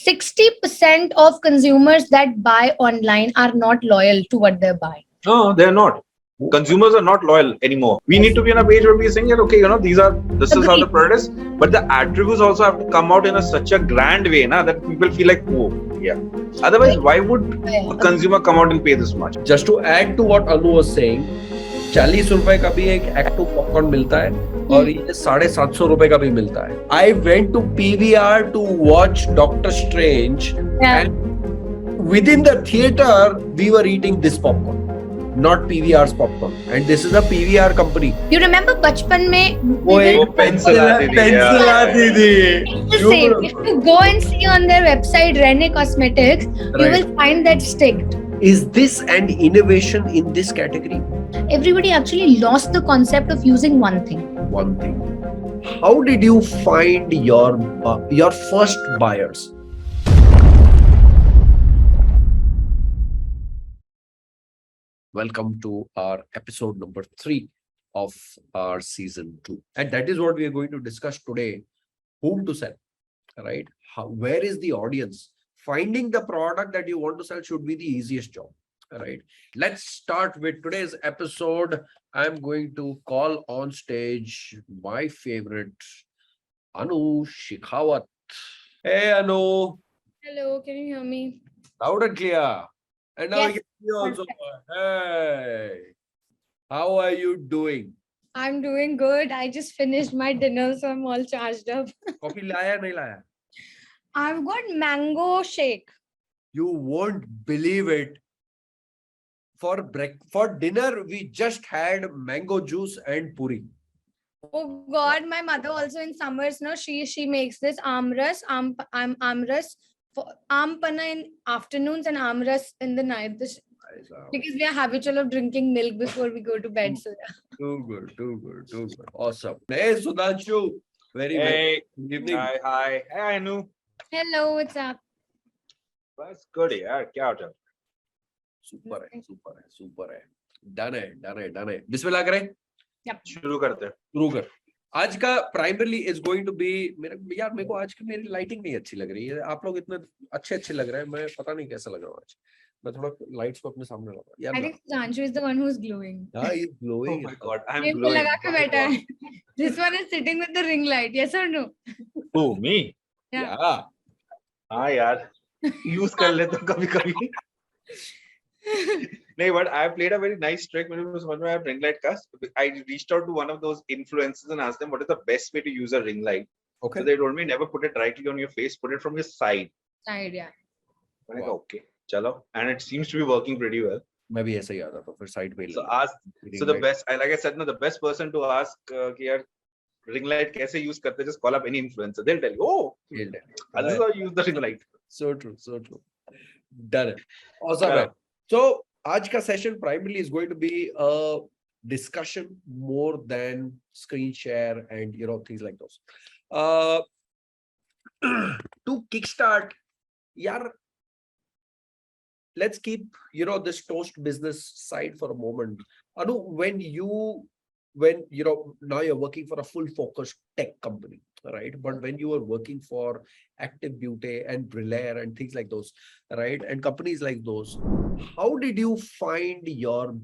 60% of consumers that buy online are not loyal to what they buy. No, they're not. Consumers are not loyal anymore. We need to be on a page where we're saying, okay, this is how the product is, but the attributes also have to come out in such a grand way, that people feel like, oh, yeah. Otherwise, why would a consumer come out and pay this much? Just to add to what Annu was saying, 40 रुपए का भी एक ecto popcorn मिलता है और ये 750 रुपए का भी मिलता है. I went to PVR to watch Doctor Strange and within the theater we were eating this popcorn, not PVR's popcorn, and this is a PVR company. You remember बचपन में वो एक पेंसिल आती थी. If you go and see on their website Rene Cosmetics, you will find that sticked. Is this an innovation in this category? Everybody actually lost the concept of using one thing. One thing. How did you find your first buyers? Welcome to our episode number 3 of our season 2. And that is what we are going to discuss today. Whom to sell, right? Where is the audience? Finding the product that you want to sell should be the easiest job, right? Let's start with today's episode. I'm going to call on stage my favorite, Annu Shikhawat. Hey, Annu. Hello, can you hear me? Loud and clear. And now Yes. I can hear you also. Hey, how are you doing? I'm doing good. I just finished my dinner, so I'm all charged up. Coffee laya, nahi laya? I've got mango shake. You won't believe it. For dinner, we just had mango juice and puri. Oh God, my mother also in summers, no, she makes this amras, amras for panna in afternoons and amras in the night. Because we are habitual of drinking milk before we go to bed. So yeah. Too good. Awesome. Hey, Sudhanshu. Very good evening. Hi. Hey, Annu. Hello, what's up? That's good, yaar. Kya hota? Super hai. Done hai. Bismillah kare. Yep. शुरू करते हैं. आज का primarily is going to be मेरे को आज की मेरी लाइटिंग नहीं अच्छी लग रही है. आप लोग इतने अच्छे लग रहे हैं. मैं पता नहीं कैसा लग रहा हूँ आज. मैं थोड़ा लाइट्स को अपने सामने लगा यार. I think Sudhanshu is the one who's glowing. हाँ, he's glowing. Oh my God, I'm ये glowing. लगा के बैठा है. This one is sitting with the ring light. Yes or no? Who, me? Yeah. हाँ यार. Use कर लेता हूँ कभी. No, but I played a very nice trick when it was one where I have ring light cast. I reached out to one of those influencers and asked them what is the best way to use a ring light. Okay. So they told me never put it directly on your face, put it from your side. Side, yeah. I go, okay, chalo. And it seems to be working pretty well. मैं भी ऐसा ही आता था फिर side पे. So the best, like I said, no, the best person to ask कि यार ring light कैसे use करते हैं, just call up any influencer. They'll tell you, oh, this is how you use the ring light. So true. Done it. Awesome. So आज का session primarily is going to be a discussion more than screen share and things like those. To kickstart, yaar, let's keep this toast business side for a moment. Anu, when now you're working for a full focused tech company, right? But when you were working for Active Beauty and Brillare and things like those, right? And companies like those, how did you find your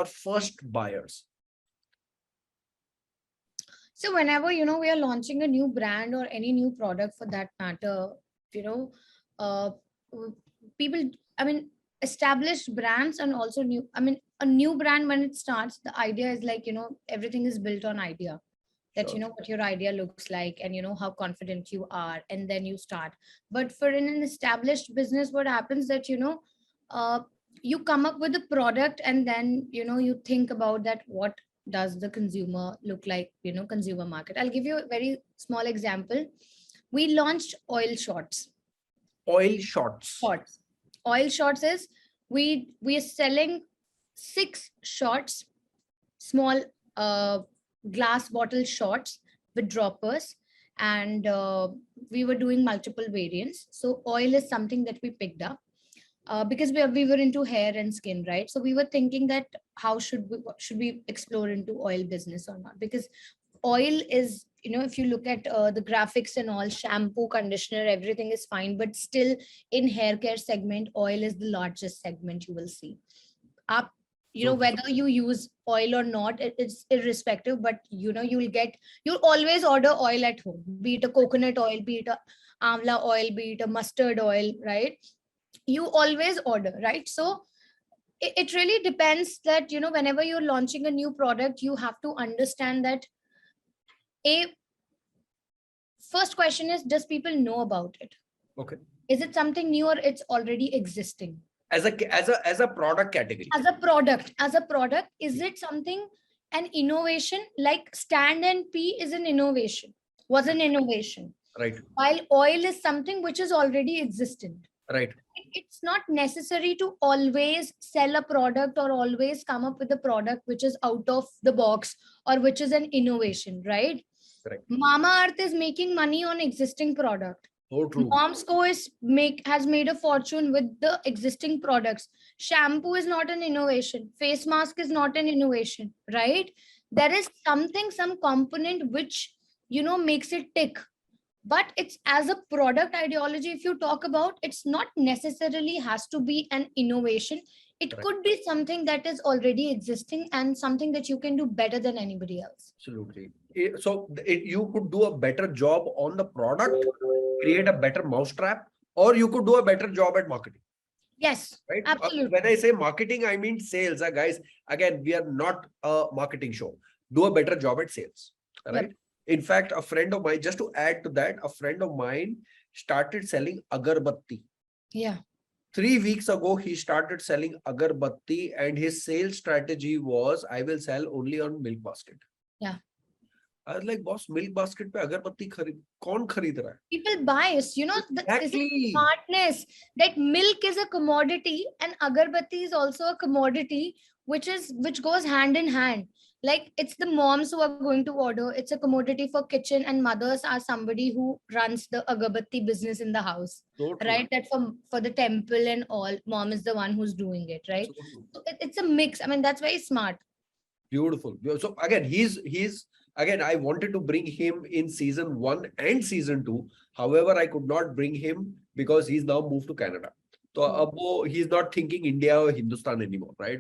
first buyers? So whenever, we are launching a new brand or any new product for that matter, people, established brands and also a new brand when it starts, the idea is like, everything is built on idea. That Sure. what your idea looks like and how confident you are, and then you start. But for an established business, what happens that you come up with a product and then you think about that, what does the consumer look like, consumer market. I'll give you a very small example. We launched oil shots. Oil shots. Oil shots is we are selling 6 shots, small glass bottle shots with droppers, and we were doing multiple variants. So oil is something that we picked up because we were into hair and skin, right? So we were thinking that how should we explore into oil business or not, because oil is if you look at the graphics and all, shampoo, conditioner, everything is fine, but still in hair care segment, oil is the largest segment you will see. Up, whether you use oil or not, it's irrespective, but you'll always order oil at home, be it a coconut oil, be it a amla oil, be it a mustard oil, right? You always order, right? So it really depends that, whenever you're launching a new product, you have to understand that a first question is, does people know about it? Okay. Is it something new or it's already existing? As a product category. As a product, is it something, an innovation? Like Stand and Pee is an innovation, was an innovation. Right. While oil is something which is already existent. Right. It's not necessary to always sell a product or always come up with a product which is out of the box or which is an innovation, right? Correct. Mamaearth is making money on existing product. So true. Mom's Co has made a fortune with the existing products. Shampoo is not an innovation. Face mask is not an innovation, right? There is some component which, makes it tick. But it's as a product ideology, if you talk about, it's not necessarily has to be an innovation. It Correct. could be something that is already existing and something that you can do better than anybody else. Absolutely. So you could do a better job on the product, create a better mousetrap, or you could do a better job at marketing. Yes, right. Absolutely. When I say marketing, I mean sales. Guys, again, we are not a marketing show. Do a better job at sales. Right. Yep. In fact, a friend of mine, just to add to that, a friend of mine started selling agarbatti. Yeah. 3 weeks ago, he started selling agarbatti, and his sales strategy was, I will sell only on Milk Basket. Yeah. I was like, boss, Milk Basket pe agarbatti kaun kharid raha hai? People buy, Exactly. smartness that milk is a commodity and agarbatti is also a commodity, which goes hand in hand. Like, it's the moms who are going to order. It's a commodity for kitchen, and mothers are somebody who runs the agarbatti business in the house, so right? That for the temple and all, mom is the one who's doing it, right? So it's a mix. I mean, that's very smart. Beautiful. So again, he's again, I wanted to bring him in season 1 and season 2. However, I could not bring him because he's now moved to Canada. So he's not thinking India or Hindustan anymore, right?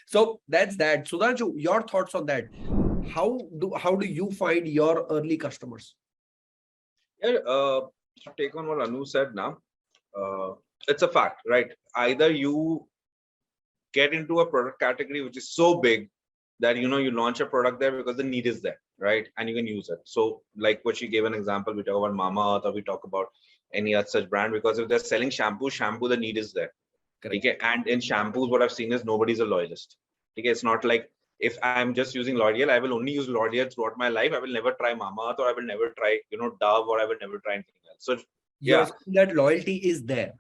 So that's that. Sudhanshu, your thoughts on that? How do you find your early customers? Yeah, to take on what Annu said now, it's a fact, right? Either you get into a product category which is so big that you launch a product there because the need is there, right? And you can use it. So like what she gave an example, we talk about Mamaearth or we talk about any other such brand, because if they're selling shampoo, the need is there. Okay. And in shampoos, what I've seen is nobody's a loyalist. Okay. It's not like if I'm just using L'Oreal, I will only use L'Oreal throughout my life. I will never try Mamaearth, or I will never try, Dove, or I will never try anything else. So yeah, that loyalty is there.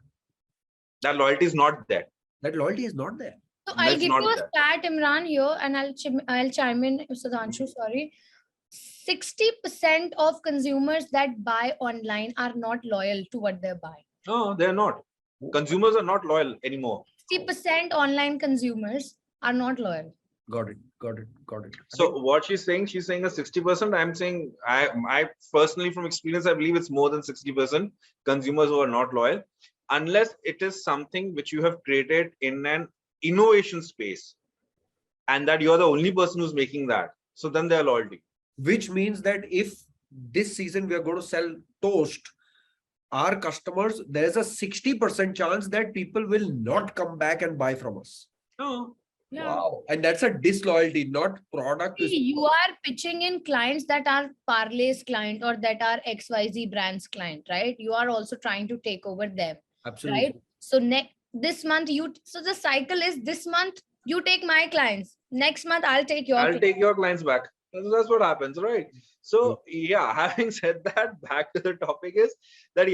That loyalty is not there. That loyalty is not there. So I'll give you a stat, Imran, here, and I'll chime in, Sudhanshu, sorry. 60% of consumers that buy online are not loyal to what they're buying. No, they're not. Consumers are not loyal anymore. 60% online consumers are not loyal. Got it. So what she's saying a 60%. I'm saying I personally, from experience, I believe it's more than 60% consumers who are not loyal, unless it is something which you have created in an innovation space and that you're the only person who's making that. So then they're loyalty. Which means that if this season we are going to sell toast, our customers, there's a 60% chance that people will not come back and buy from us. Oh, yeah. Wow. And that's a disloyalty, not product. You are pitching in clients that are Parlay's client or that are XYZ brands client, right? You are also trying to take over them. Absolutely. Right? So this month so the cycle is, this month you take my clients, next month I'll take your clients back. That's what happens, right? So yeah, having said that, back to the topic is that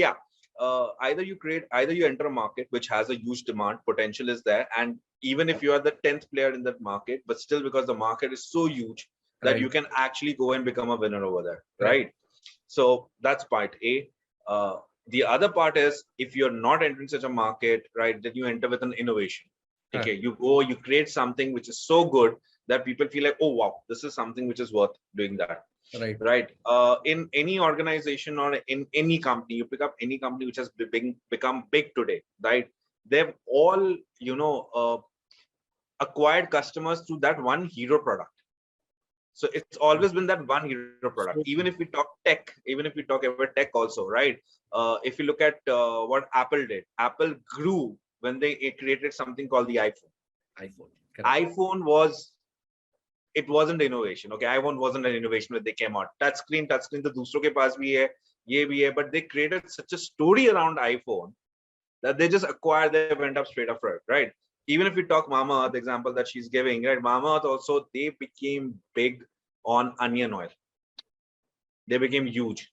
either you enter a market which has a huge demand, potential is there, and even if you are the 10th player in that market, but still because the market is so huge that you can actually go and become a winner over there, right? So that's part A. The other part is, if you're not entering such a market, right, then you enter with an innovation. Okay, you create something which is so good that people feel like, oh wow, this is something which is worth doing that. Right. Right. In any organization or in any company, you pick up any company which has become big today, right? They've all, acquired customers through that one hero product. So it's always been that one hero product. So Even if we talk tech, even if we talk about tech also, right? If you look at what Apple did, Apple grew when they created something called the iPhone. Correct. iPhone was, it wasn't innovation. Okay, iPhone wasn't an innovation when they came out. Touchscreen to दूसरों के पास भी है, ये भी है, but they created such a story around iPhone that they just acquired, they went up straight up for it, right? Even if we talk Mama, the example that she's giving, right? Mama also, they became big on onion oil. They became huge.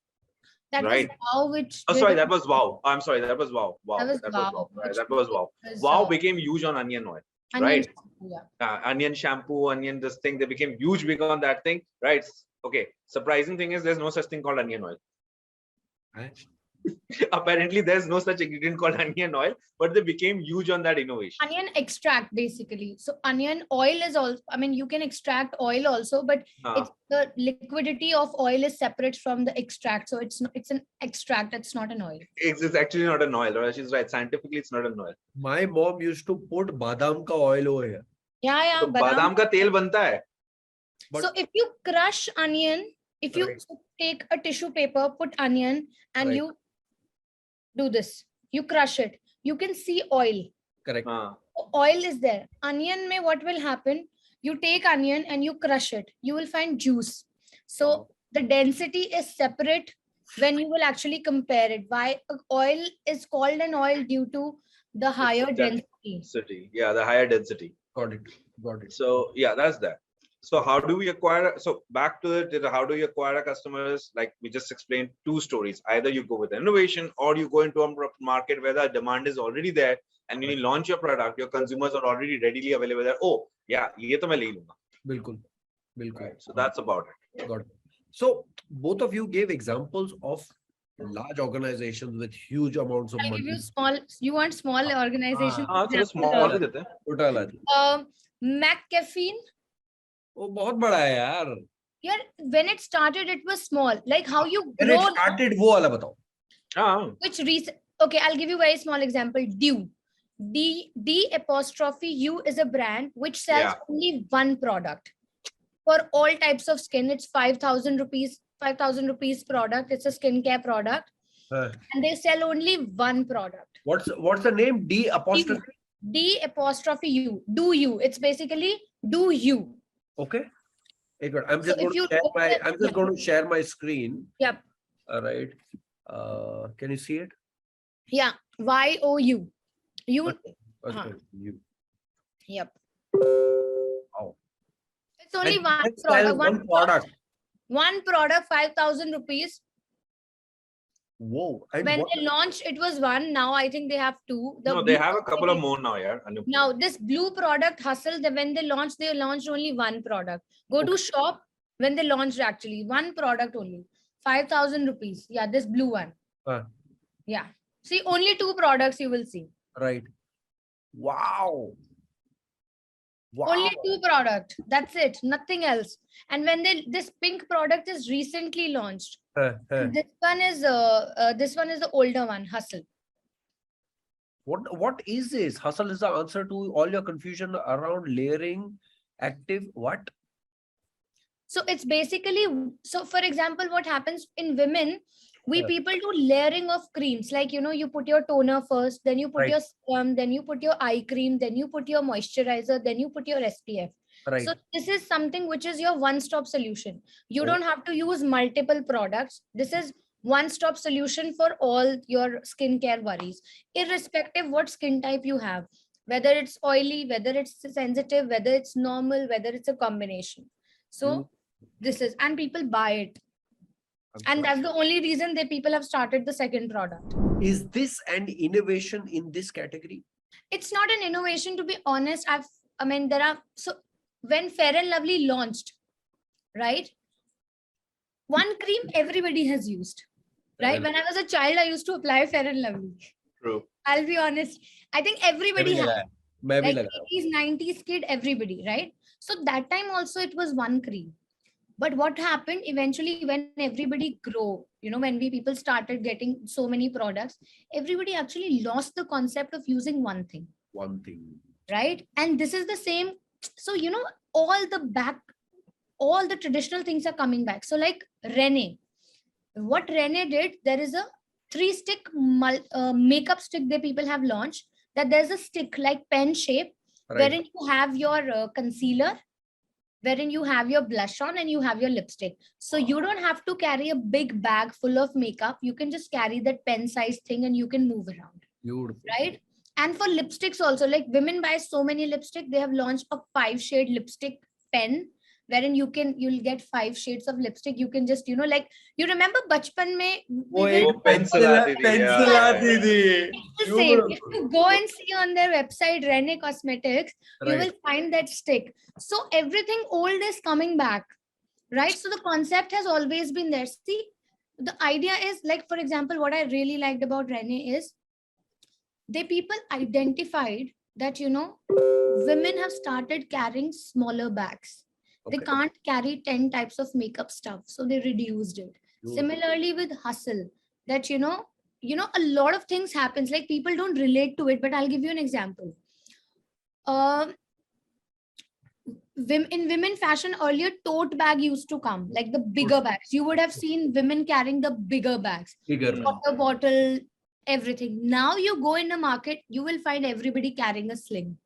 That right? was Wow, which Oh, sorry, that was Wow. I'm sorry, that was Wow. Wow. That was That was Wow, Wow. Right, which that was Wow. was, Wow became huge on onion oil. onion Right. shampoo, yeah. Onion shampoo, onion this thing, they became huge big on that thing, right? Okay. Surprising thing is there's no such thing called onion oil. Apparently there's no such ingredient called onion oil, but they became huge on that innovation. Onion extract basically. So onion oil is also, I mean, you can extract oil also, but it's the liquidity of oil is separate from the extract. So it's an extract, it's not an oil. It's actually not an oil, right? She's right. Scientifically, it's not an oil. My mom used to put badam ka oil over here. Yeah, So badam ka tel banta hai. So if you crush onion, if you take a tissue paper, put onion, and you do this, you crush it, you can see oil. Correct. Oil is there. Onion mein what will happen? You take onion and you crush it, you will find juice. So the density is separate when you will actually compare it. Why oil is called an oil? Due to the higher density. Yeah, the higher density. Got it. So yeah, that's that. So how do we acquire? So back to it, how do you acquire customers? Like we just explained, two stories. Either you go with innovation or you go into a market where the demand is already there, and when you launch your product, your consumers are already readily available there. Oh yeah, ye to main le lunga. Bilkul. Right. So that's about it. Got it. So both of you gave examples of large organizations with huge amounts of I'll money. give you small. You want small organization? So small bhi dete hain. McCaffeine. वो बहुत बड़ा है यार. Yeah, when it started, it was small. Like how you When grow. it started, वो वाला बताओ. Which reason? Okay, I'll give you a very small example. Dew. D''U is a brand which sells only one product for all types of skin. It's 5,000 rupees. 5,000 rupees product. It's a skincare product, and they sell only one product. What's the name? D''U. Do you? It's basically do you. Okay. I'm just going to share my screen. Yep. All right. Can you see it? Yeah. YOU. You. You. Yep. Oh. It's only one product. One product, 5,000 rupees. Whoa. And when they launched, it was one. Now I think they have two. They have a couple of more now, yeah. Now this blue product Hustle, when they launched only one product. Go to shop when they launched actually one product only. 5,000 rupees. Yeah, this blue one. Yeah. See, only two products you will see. Right. Wow. Only two products. That's it. Nothing else. And when this pink product is recently launched. This one is the older one, Hustle. What is this? Hustle is the answer to all your confusion around layering, active, what? So it's basically, so for example, what happens in women, people do layering of creams. Like, you put your toner first, then you put your serum, then you put your eye cream, then you put your moisturizer, then you put your SPF. So this is something which is your one-stop solution. You don't have to use multiple products. This is one-stop solution for all your skincare worries, irrespective what skin type you have, whether it's oily, whether it's sensitive, whether it's normal, whether it's a combination. So this is, and people buy it. And that's the only reason people have started the second product. Is this an innovation in this category? It's not an innovation, to be honest. When Fair and Lovely launched, right? One cream everybody has used, right? When I was a child, I used to apply Fair and Lovely. True. I'll be honest. I think everybody has. मैं भी Like लगा रहा हूँ. 80s, 90s kid, everybody, right? So that time also it was one cream. But what happened eventually when everybody grow, when we people started getting so many products, everybody actually lost the concept of using one thing, One thing. right? And this is the same. So, all all the traditional things are coming back. So like Rene, what Rene did, there is a 3-stick makeup stick that people have launched, that there's a stick like pen shape, Right. wherein you have your concealer, wherein you have your blush on and you have your lipstick. So you don't have to carry a big bag full of makeup. You can just carry that pen size thing and you can move around. Beautiful. Right? And for lipsticks also, like women buy so many lipstick, they have launched a 5-shade lipstick pen, wherein you'll get 5 shades of lipstick. You can just, like, you remember Bachpan mein, वो we will एक pencil pencil आती थी. the same. If you go and see on their website, Rene Cosmetics, you Right. will find that stick. So everything old is coming back, right? So the concept has always been there. See, the idea is like, for example, what I really liked about Rene is people identified that, women have started carrying smaller bags. They Okay. can't carry 10 types of makeup stuff. So they reduced it. Beautiful. Similarly with Hustle, that, a lot of things happens, like people don't relate to it, but I'll give you an example. In women fashion, earlier tote bag used to come, like the bigger bags. You would have seen women carrying the bigger bags, Bigger. water bottle, everything. Now you go in the market, you will find everybody carrying a sling.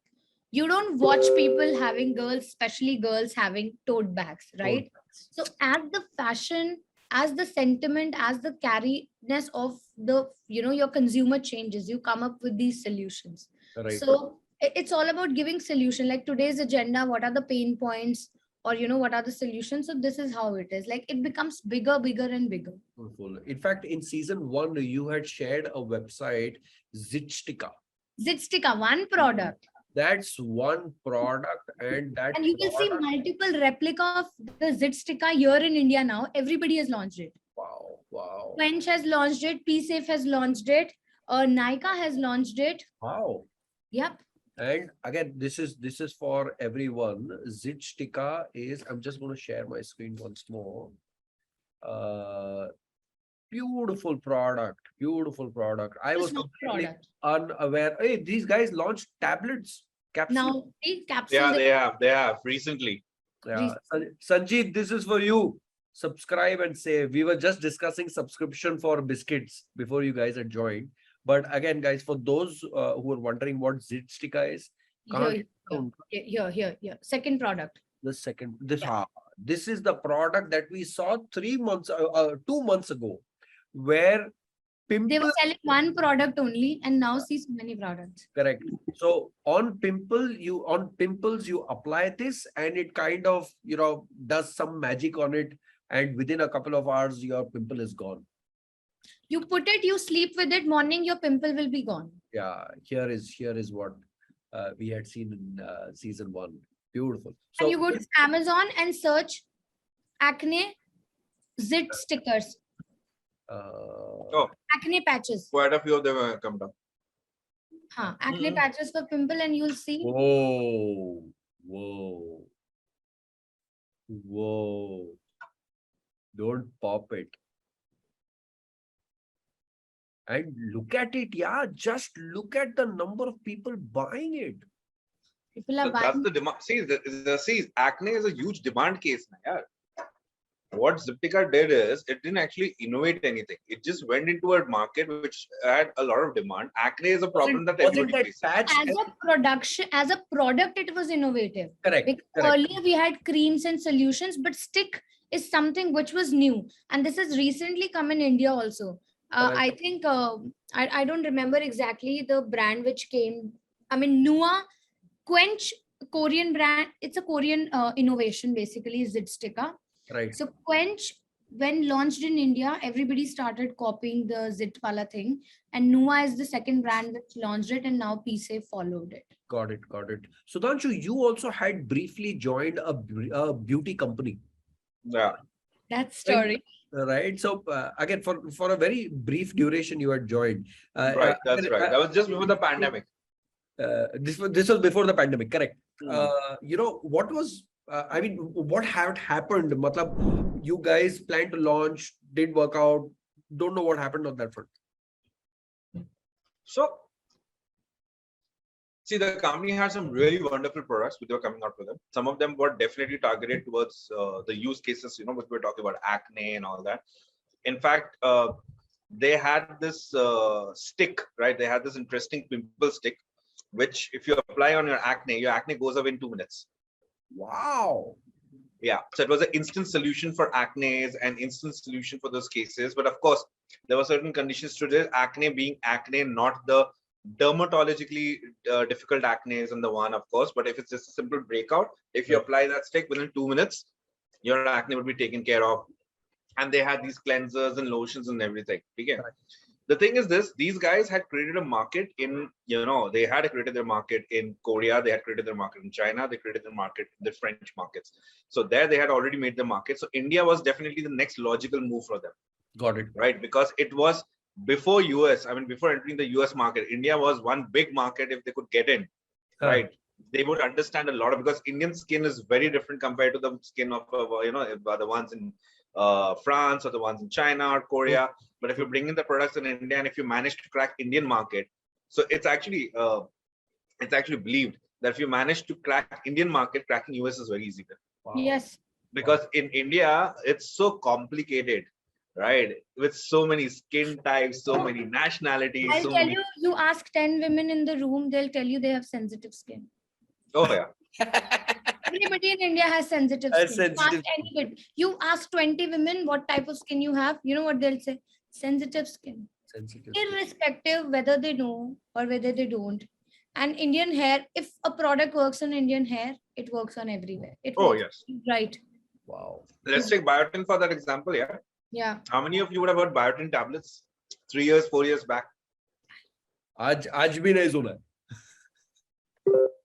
You don't watch people having especially girls having tote bags, right? So as the fashion, as the sentiment, as the carriness of the, your consumer changes, you come up with these solutions. Right. So it's all about giving solution. Like today's agenda, what are the pain points, or what are the solutions? So this is how it is. Like it becomes bigger and bigger. Beautiful. In fact, in season 1, you had shared a website, Zitstika. Zitstika, one product. That's one product, and you will see multiple replica of the Zitstika here in India now. Everybody has launched it. Wow. Quench has launched it. PSafe has launched it. Nykaa has launched it. Wow. Yep. And again, this is for everyone. Zitstika is, I'm just going to share my screen once more. Beautiful product. I was completely unaware. Hey, these guys launched tablets, capsules. Now, capsules. Yeah, they have recently. Yeah. Sanjeev, this is for you. Subscribe and save. We were just discussing subscription for biscuits before you guys had joined. But again, guys, for those who are wondering what Zitstika is, here. Second product. The second, this is the product that we saw 2 months ago, where pimple. They were selling one product only, and now see so many products. Correct. So on pimples, you apply this, and it kind of does some magic on it, and within a couple of hours, your pimple is gone. You put it, you sleep with it, morning your pimple will be gone. Yeah, here is what we had seen in season 1. Beautiful. So and you go to Amazon and search acne zit stickers. Acne patches. Quite a few of them have come down. Acne patches for pimple, and you'll see. Whoa. Don't pop it. And look at it, just look at the number of people buying it. People are buying. That's the demand. See, acne is a huge demand case. What Zitstika did is, it didn't actually innovate anything. It just went into a market which had a lot of demand. Acne is a problem that everybody faces. As a product, it was innovative. Correct. Because earlier we had creams and solutions, but stick is something which was new. And this has recently come in India also. I think, I don't remember exactly the brand which came. I mean, Nua, Quench, Korean brand. It's a Korean innovation, basically, Zitstika. Right. So Quench, when launched in India, everybody started copying the Zitwala thing. And Nua is the second brand which launched it, and now PSafe followed it. Got it. Sudhanshu, you also had briefly joined a beauty company. Yeah. That story. Right. So again, for a very brief duration, you had joined. Right. That's right. That was just before the pandemic. This was before the pandemic, correct? Hmm. What was I mean, what had happened? Matlab, you guys planned to launch, did work out. Don't know what happened on that front. So, see, the company had some really wonderful products which were coming out with them. Some of them were definitely targeted towards the use cases, which we're talking about acne and all that. In fact, they had this stick, right? They had this interesting pimple stick, which if you apply on your acne goes away in 2 minutes. Wow. Yeah. So it was an instant solution for acne and instant solution for those cases. But of course, there were certain conditions to this acne being acne, not the dermatologically difficult acne and the one, of course. But if it's just a simple breakout, if you apply that stick within 2 minutes, your acne would be taken care of. And they had these cleansers and lotions and everything. Okay. The thing is this, these guys had created a market in, they had created their market in Korea, they had created their market in China, they created their market in the French markets. So there they had already made the market. So India was definitely the next logical move for them. Got it. Right? Because it was before US, before entering the US market, India was one big market if they could get in, right? They would understand a lot because Indian skin is very different compared to the skin of, the ones in France or the ones in China or Korea. But if you bring in the products in India and if you manage to crack Indian market, so it's actually believed that if you manage to crack Indian market, cracking US is very easy. Wow. Yes. Because in India, it's so complicated, right? With so many skin types, so many nationalities. I'll tell you, you ask 10 women in the room, they'll tell you they have sensitive skin. Oh, yeah. Everybody in India has sensitive skin. You ask 20 women what type of skin you have, you know what they'll say? Sensitive skin. Irrespective whether they know or whether they don't. And Indian hair, if a product works on Indian hair, it works on everywhere. Yes. Right. Wow. Let's take biotin for that example, yeah? Yeah. How many of you would have heard biotin tablets 3 years, 4 years back? Aaj bhi nahi suna.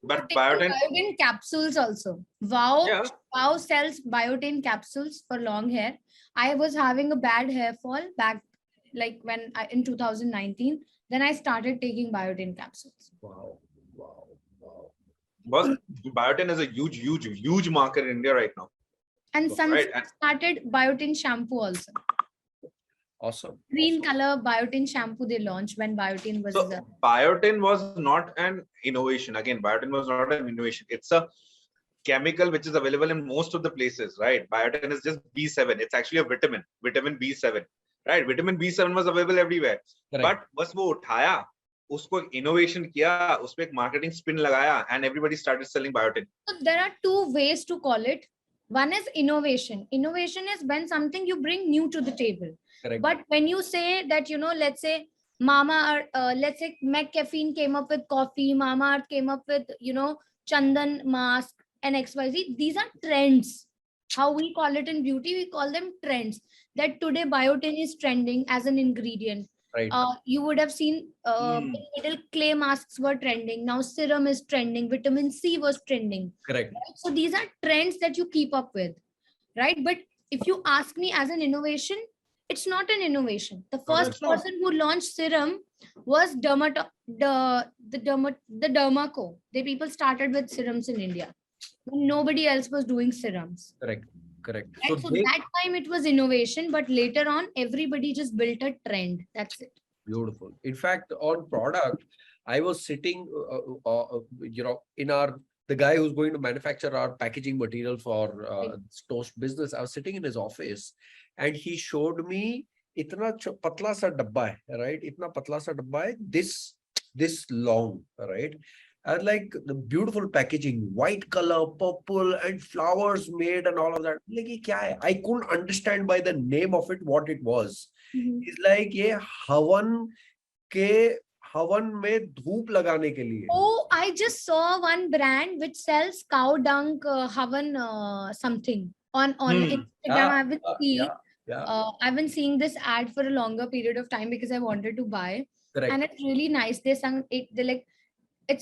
But biotin capsules also. Wow sells biotin capsules for long hair. I was having a bad hair fall back in 2019. Then I started taking biotin capsules. Wow. But biotin is a huge market in India right now. And Sunsilk started biotin shampoo also. Awesome. Green color biotin shampoo they launched when biotin was. So biotin was not an innovation. Again, biotin was not an innovation. It's a chemical which is available in most of the places, right? Biotin is just B7. It's actually a vitamin B7, right? Vitamin B7 was available everywhere. Correct. But बस वो उठाया, उसको innovation किया, उसपे एक marketing spin लगाया, and everybody started selling biotin. So there are two ways to call it. One is innovation. Innovation is when something you bring new to the table. Correct. But when you say that, let's say let's say McCaffeine came up with coffee, Mama came up with, Chandan mask and XYZ. These are trends. How we call it in beauty, we call them trends. That today biotin is trending as an ingredient. Right. You would have seen little clay masks were trending. Now serum is trending. Vitamin C was trending. Correct. Right? So these are trends that you keep up with, right? But if you ask me as an innovation, it's not an innovation. The first person who launched serum was the Dermaco. The people started with serums in India. Nobody else was doing serums. Correct. Right? So that time it was innovation, but later on everybody just built a trend. That's it. Beautiful. In fact, on product, I was sitting, in the guy who's going to manufacture our packaging material for toast business. I was sitting in his office, and he showed me itna patla sa dabba hai, right? Itna patla sa dabba hai, this long, right? And like the beautiful packaging, white color, purple, and flowers made and all of that. Like, ye kya hai? I couldn't understand by the name of it what it was. It's like ye havan में धूप लगाने के लिए. Oh, I just saw one brand which sells cow dung havan something on Instagram. I've been seeing this ad for a longer period of time because I wanted to buy. Correct. And it's really nice. It's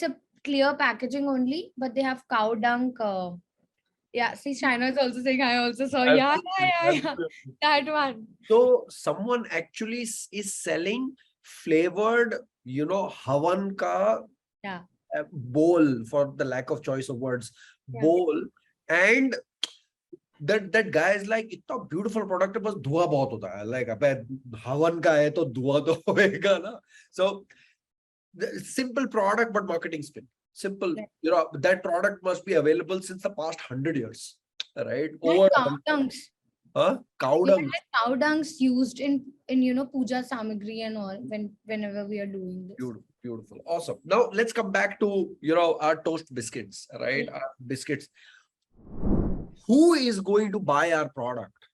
a clear packaging only, but they have cow dung. See, China is also saying I also saw. Yeah, that one. So someone actually is selling flavored, havan ka bowl, for the lack of choice of words, Yeah. bowl, and that guy is like, इतना beautiful product है, बस धुआं बहुत होता है. Like, अबे हवन का है तो धुआं तो होएगा ना. So the simple product but marketing spin. Simple, that product must be available since the past 100 years, right? Over Cow dungs. Cow Even dung. like cow dungs used in puja samagri and all whenever we are doing this. Beautiful, awesome. Now let's come back to our toast biscuits, right? Yeah. Our biscuits. Who is going to buy our product?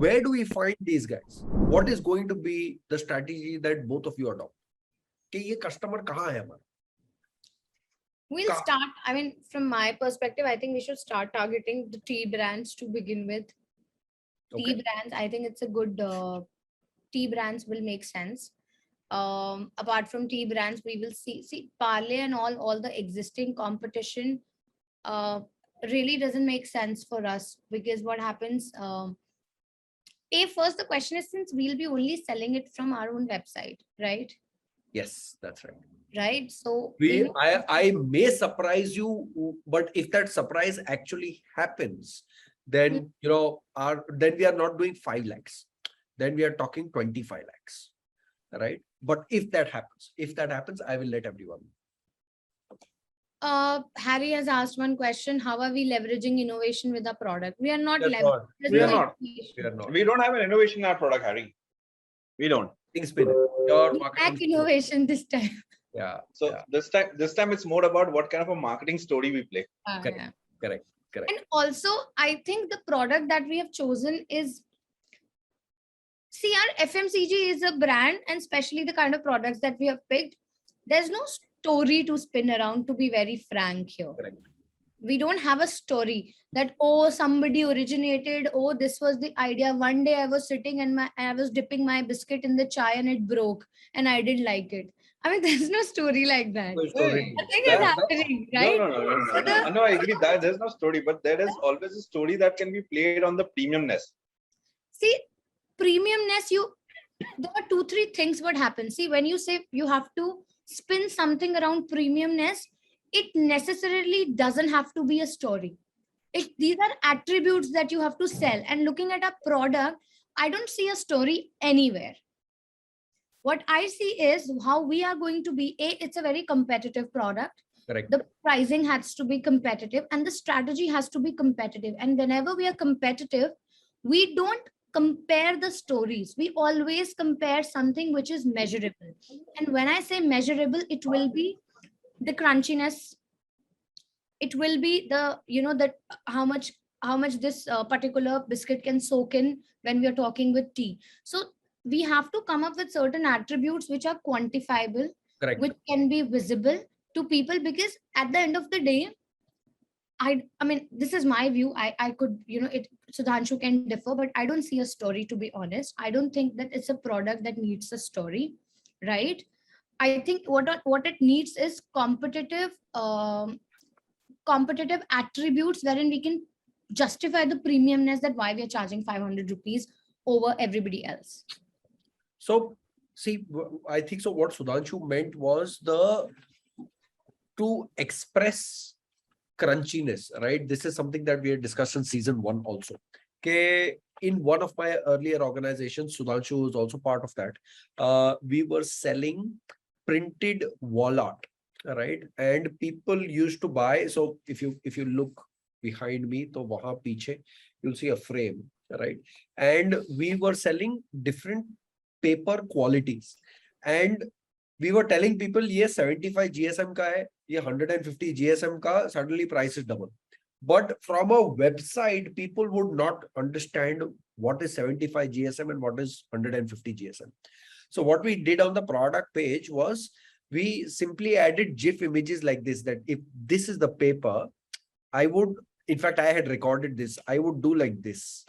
Where do we find these guys? What is going to be the strategy that both of you adopt? कि ये customer कहाँ है हमारा? We'll start, I mean, from my perspective, I think we should start targeting the tea brands to begin with. Tea brands, I think it's a good, tea brands will make sense. Apart from tea brands, we will see Parle and all the existing competition really doesn't make sense for us, because what happens, first the question is, since we'll be only selling it from our own website, right? Yes, that's right. Right. So I may surprise you, but if that surprise actually happens, then then we are not doing 5 lakhs. Then we are talking 25 lakhs. Right. But if that happens, I will let everyone know. Harry has asked one question: how are we leveraging innovation with our product? We are not We are not. We don't have an innovation in our product, Harry. We don't. Lack innovation this time. Yeah. So this time it's more about what kind of a marketing story we play. Correct. And also, I think the product that we have chosen is, see, our FMCG is a brand, and especially the kind of products that we have picked, there's no story to spin around, to be very frank here. Correct. We don't have a story that, oh, somebody originated, oh, this was the idea. One day I was sitting and I was dipping my biscuit in the chai and it broke and I didn't like it. I mean, there's no story like that. Nothing is happening, right? No, I agree that there's no story, but there is always a story that can be played on the premiumness. See, premiumness, there are 2-3 things what happens. See, when you say you have to spin something around premiumness, it necessarily doesn't have to be a story. These are attributes that you have to sell. And looking at a product, I don't see a story anywhere. What I see is how we are going to be, it's a very competitive product. Correct. The pricing has to be competitive and the strategy has to be competitive. And whenever we are competitive, we don't compare the stories. We always compare something which is measurable. And when I say measurable, it will be the crunchiness. It will be the, that how much this particular biscuit can soak in when we are talking with tea. So we have to come up with certain attributes which are quantifiable, correct, which can be visible to people, because at the end of the day, I mean, this is my view. I could, Sudhanshu can differ, but I don't see a story, to be honest. I don't think that it's a product that needs a story, right? I think what it needs is competitive attributes wherein we can justify the premiumness, that why we are charging 500 rupees over everybody else. So, see, I think so. What Sudhanshu meant was to express crunchiness, right? This is something that we had discussed in season 1 also. Okay, in one of my earlier organizations, Sudhanshu was also part of that. We were selling printed wall art, right? And people used to buy. So if you look behind me, to wahan piche, you'll see a frame, right? And we were selling different paper qualities, and we were telling people, ye 75 GSM ka hai, ye 150 GSM ka, suddenly price is double. But from a website, people would not understand what is 75 GSM and what is 150 GSM. So what we did on the product page was we simply added GIF images like this, that if this is the paper, I would, in fact, I had recorded this, I would do like this,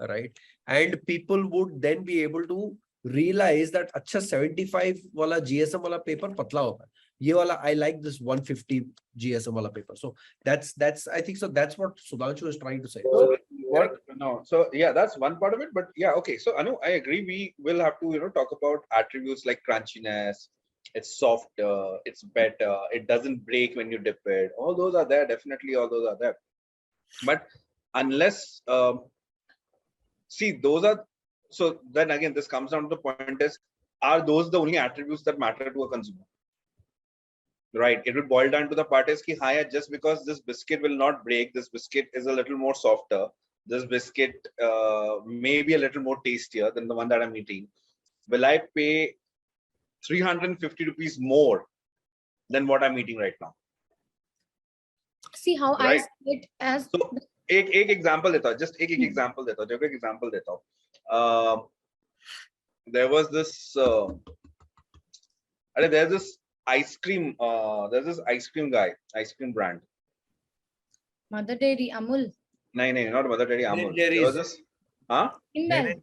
right? And people would then be able to realize that acha 75 wala GSM wala paper patla hota hai. Ye wala, I like this 150 GSM wala paper. So that's I think so that's what Sudhanshu is trying to say. So yeah, that's one part of it. But yeah, okay. So Annu, I agree. We will have to talk about attributes like crunchiness, it's softer, it's better, it doesn't break when you dip it. All those are there, definitely all those are there. But unless, see, those are, so then again, this comes down to the point is, are those the only attributes that matter to a consumer? Right, it would boil down to the part is ki, haan, just because this biscuit will not break, this biscuit is a little more softer, this biscuit may be a little more tastier than the one that I'm eating, will I pay 350 rupees more than what I'm eating right now? See how Right. I see it as. So एक example देता हूँ, just एक example देता हूँ, जो एक example देता हूँ. There was this, there's this ice cream, guy, ice cream brand. Mother Dairy, Amul. No, not Mother Dairy, Amul. There was this, Indal.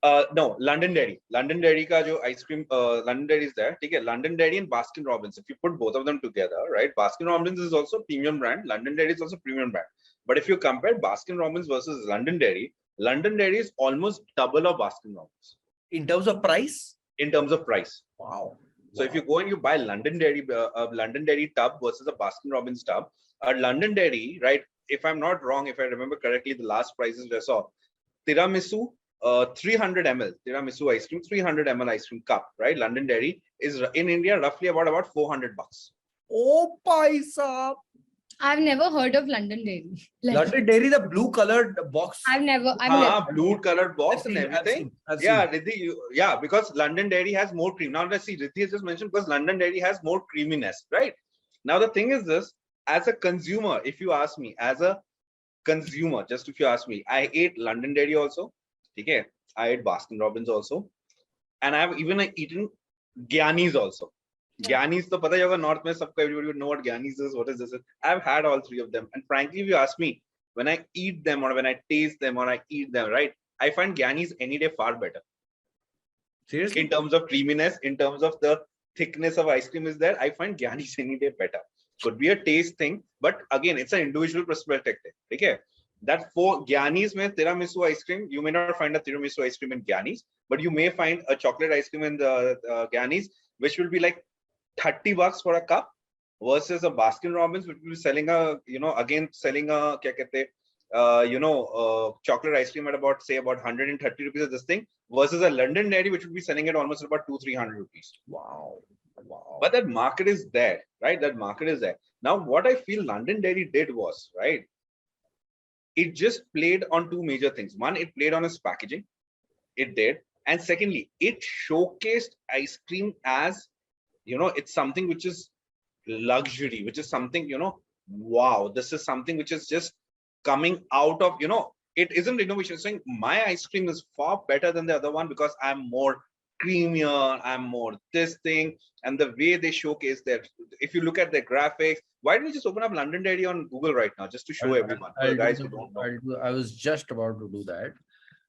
no, Londonderry. Londonderry का जो ice cream, Londonderry is there. ठीक है, Londonderry and Baskin Robbins. If you put both of them together, right? Baskin Robbins is also premium brand. Londonderry is also premium brand. But if you compare Baskin Robbins versus Londonderry, Londonderry is almost double of Baskin Robbins. In terms of price? In terms of price. Wow. So if you go and you buy Londonderry tub versus a Baskin Robbins tub, a Londonderry, right? If I'm not wrong, if I remember correctly, the last prices I saw, tiramisu, 300 ml tiramisu ice cream, 300 ml ice cream cup, right? Londonderry is in India roughly about $400. Oh, paisa. I've never heard of Londonderry. Londonderry, the blue colored box. I've never. Blue colored box and everything. I've yeah, seen. Riddhi, because Londonderry has more cream. Now let's see, Riddhi has just mentioned because Londonderry has more creaminess, right? Now the thing is this, as a consumer, if you ask me, as a consumer, just if you ask me, I ate Londonderry also. Okay, I ate Baskin Robbins also, and I've even eaten Gyani's also. Gyani's, to pata hi hoga, North mein sabko, everybody would know what Gyani's is. What is this? I've had all three of them, and frankly, if you ask me, when I eat them or when I taste them or I eat them, right, I find Gyani's any day far better. Seriously? In terms of creaminess, in terms of the thickness of ice cream is there, I find Gyani's any day better. Could be a taste thing, but again, it's an individual perspective. Okay. That for Gyani's mein tiramisu ice cream, you may not find a tiramisu ice cream in Gyani's, but you may find a chocolate ice cream in the Gyani's, which will be like $30 for a cup versus a Baskin Robbins, which will be selling a, selling a, chocolate ice cream at about 130 rupees of this thing versus a Londonderry, which would be selling at almost about 200-300 rupees. Wow. But that market is there, right? That market is there. Now, what I feel Londonderry did was, right, it just played on two major things. One, it played on its packaging. It did. And secondly, it showcased ice cream as, it's something which is luxury, which is something, wow, this is something which is just coming out of, it isn't innovation. It's saying my ice cream is far better than the other one because I'm more creamier, I'm more this thing. And the way they showcase that, if you look at their graphics, why don't you just open up Londonderry on Google right now just to show everyone, the guys who don't know. I was just about to do that.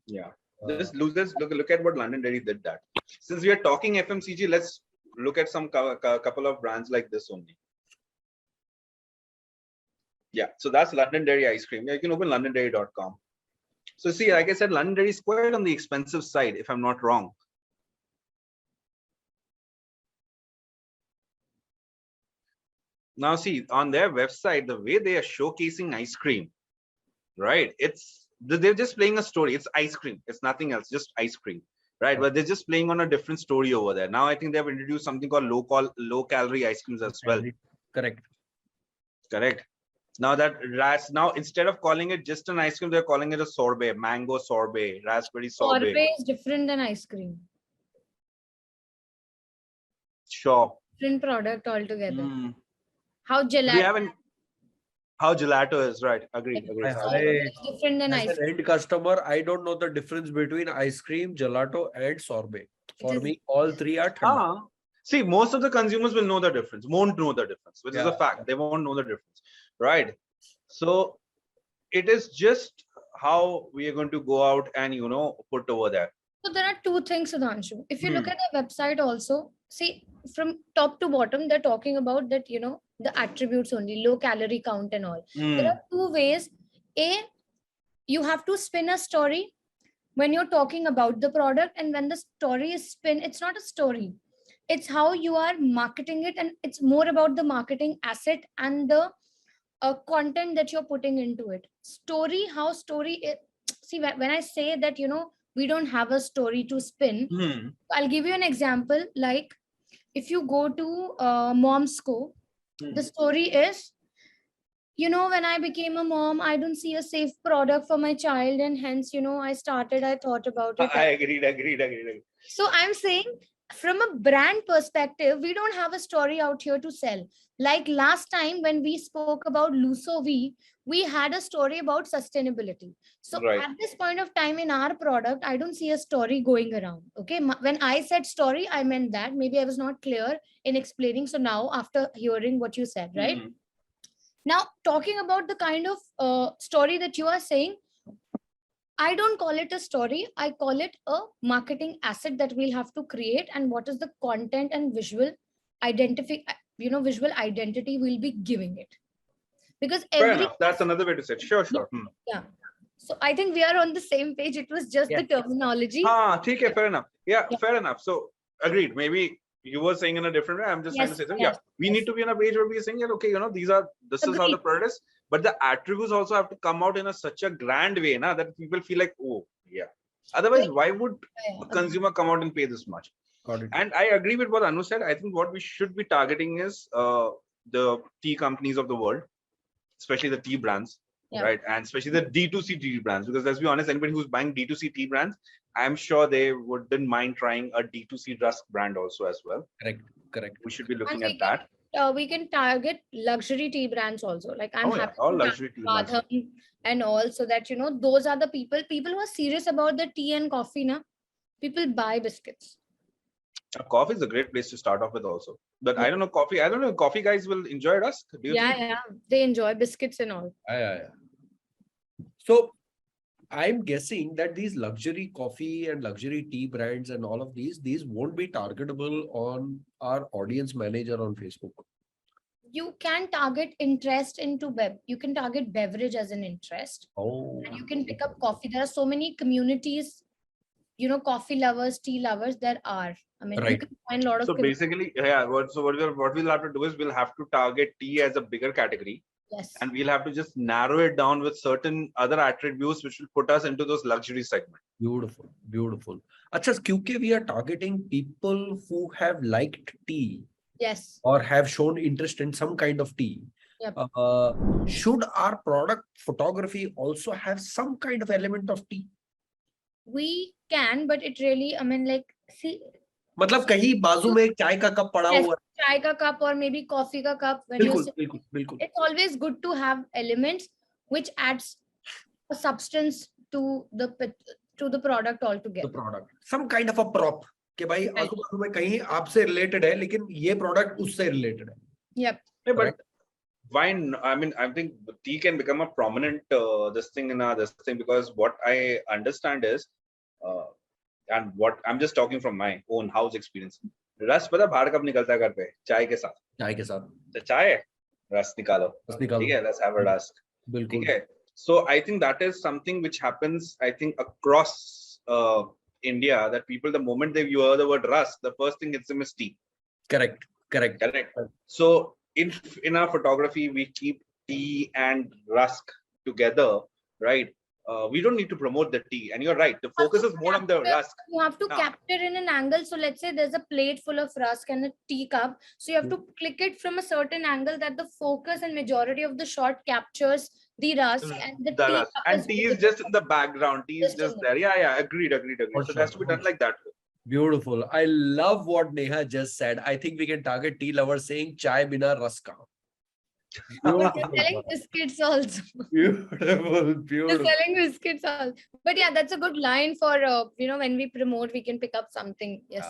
Yeah. Just look at what Londonderry did that. Since we are talking FMCG, let's look at some couple of brands like this only. Yeah, so that's Londonderry ice cream. Yeah, you can open londonderry.com. So see, like I said, Londonderry is quite on the expensive side, if I'm not wrong. Now see, on their website, the way they are showcasing ice cream, right? They're just playing a story. It's ice cream. It's nothing else, just ice cream, right? But they're just playing on a different story over there. Now I think they've introduced something called low calorie ice creams as well. Correct. Now now instead of calling it just an ice cream, they're calling it a sorbet, mango sorbet, raspberry sorbet. Sorbet is different than ice cream. Sure. Different product altogether. How gelato? How gelato is, right? Agreed. Different than ice As an end customer, I don't know the difference between ice cream, gelato, and sorbet. For me, all three are thanda. See, most of the consumers will know the difference, won't know the difference, which is a fact. They won't know the difference, right? So it is just how we are going to go out and, put over there. So there are two things, Sudhanshu. If you look at the website also, see, from top to bottom, they're talking about that, the attributes only, low calorie count and all. There are two ways. A, you have to spin a story. when you're talking about the product, and when the story is spin, it's not a story. It's how you are marketing it, and it's more about the marketing asset and the content that you're putting into it. Story, how story see, when I say that, we don't have a story to spin, I'll give you an example. Like, if you go to Mom's Co, the story is, when I became a mom, I don't see a safe product for my child, and hence, I thought about it. I agreed. So I'm saying, from a brand perspective, we don't have a story out here to sell. Like last time when we spoke about Luso V, we had a story about sustainability. So Right. at this point of time in our product, I don't see a story going around. Okay. When I said story, I meant that. Maybe I was not clear in explaining. So now, after hearing what you said, right? Now, talking about the kind of story that you are saying, I don't call it a story. I call it a marketing asset that we'll have to create, and what is the content and visual visual identity we'll be giving it. Because Fair enough. That's another way to say it. Sure. Yeah. So I think we are on the same page. It was just the terminology. Okay, fair enough. Yeah, fair enough. So agreed. Maybe you were saying in a different way. I'm just trying to say that. We need to be on a page where we're saying, okay, this is how the product is. But the attributes also have to come out in such a grand way, that people feel like, oh, yeah. Otherwise, why would a consumer come out and pay this much? Got it. And I agree with what Annu said. I think what we should be targeting is the tea companies of the world, especially the tea brands, right? And especially the D2C tea brands, because let's be honest, anybody who's buying D2C tea brands, I'm sure they wouldn't mind trying a D2C rusk brand also as well. Correct. We should be looking at that. We can target luxury tea brands also. Like I'm happy all luxury tea brands and all, so that those are the people who are serious about the tea and coffee. Now, people buy biscuits. Coffee is a great place to start off with also. But I don't know, coffee guys will enjoy rusk. Yeah, they enjoy biscuits and all. Yeah. So I'm guessing that these luxury coffee and luxury tea brands and all of these won't be targetable on our audience manager on Facebook. You can target interest into you can target beverage as an interest. Oh. And you can pick up coffee. There are so many communities, coffee lovers, tea lovers, there are. I mean, you can find a lot of. So basically, what we'll have to do is we'll have to target tea as a bigger category. Yes. And we'll have to just narrow it down with certain other attributes which will put us into those luxury segments. Beautiful. Achha, because we are targeting people who have liked tea. Yes. Or have shown interest in some kind of tea. Yep. Should our product photography also have some kind of element of tea? We can, but it really, see. मतलब कहीं बाजू में एक चाय का cup पड़ा हुआ है. Chai ka cup or maybe coffee ka cup. बिल्कुल. It's always good to have elements which adds a substance to the product altogether. The product. Some kind of a prop. कि भाई आजू-बाजू में कहीं आपसे related है, लेकिन ये product उससे related है. Yep. Yeah, but wine, I think tea can become a prominent this thing because what I understand is, and what I'm just talking from my own house experience. रस पता बाहर कब निकलता है घर पे? चाय के साथ. तो चाय है, रस निकालो. ठीक है, let's have a rusk. बिल्कुल. ठीक है. So I think that is something which happens, I think, across India, that people, the moment they hear the word rusk, the first thing hits them is tea. Correct. So in our photography, we keep tea and rusk together, right? We don't need to promote the tea, and you're right, the focus is more on the rusk. You have to capture in an angle. So let's say there's a plate full of rusk and a tea cup, so you have to click it from a certain angle that the focus and majority of the shot captures the rusk and the tea cup. And tea is just in the background. Tea is just there. Yeah, agreed. So it has to be done like that. Beautiful. I love what Neha just said. I think we can target tea lovers saying chai bina raska. We're selling biscuits also. Beautiful. We're selling biscuits also. But yeah, that's a good line for when we promote, we can pick up something. Yes.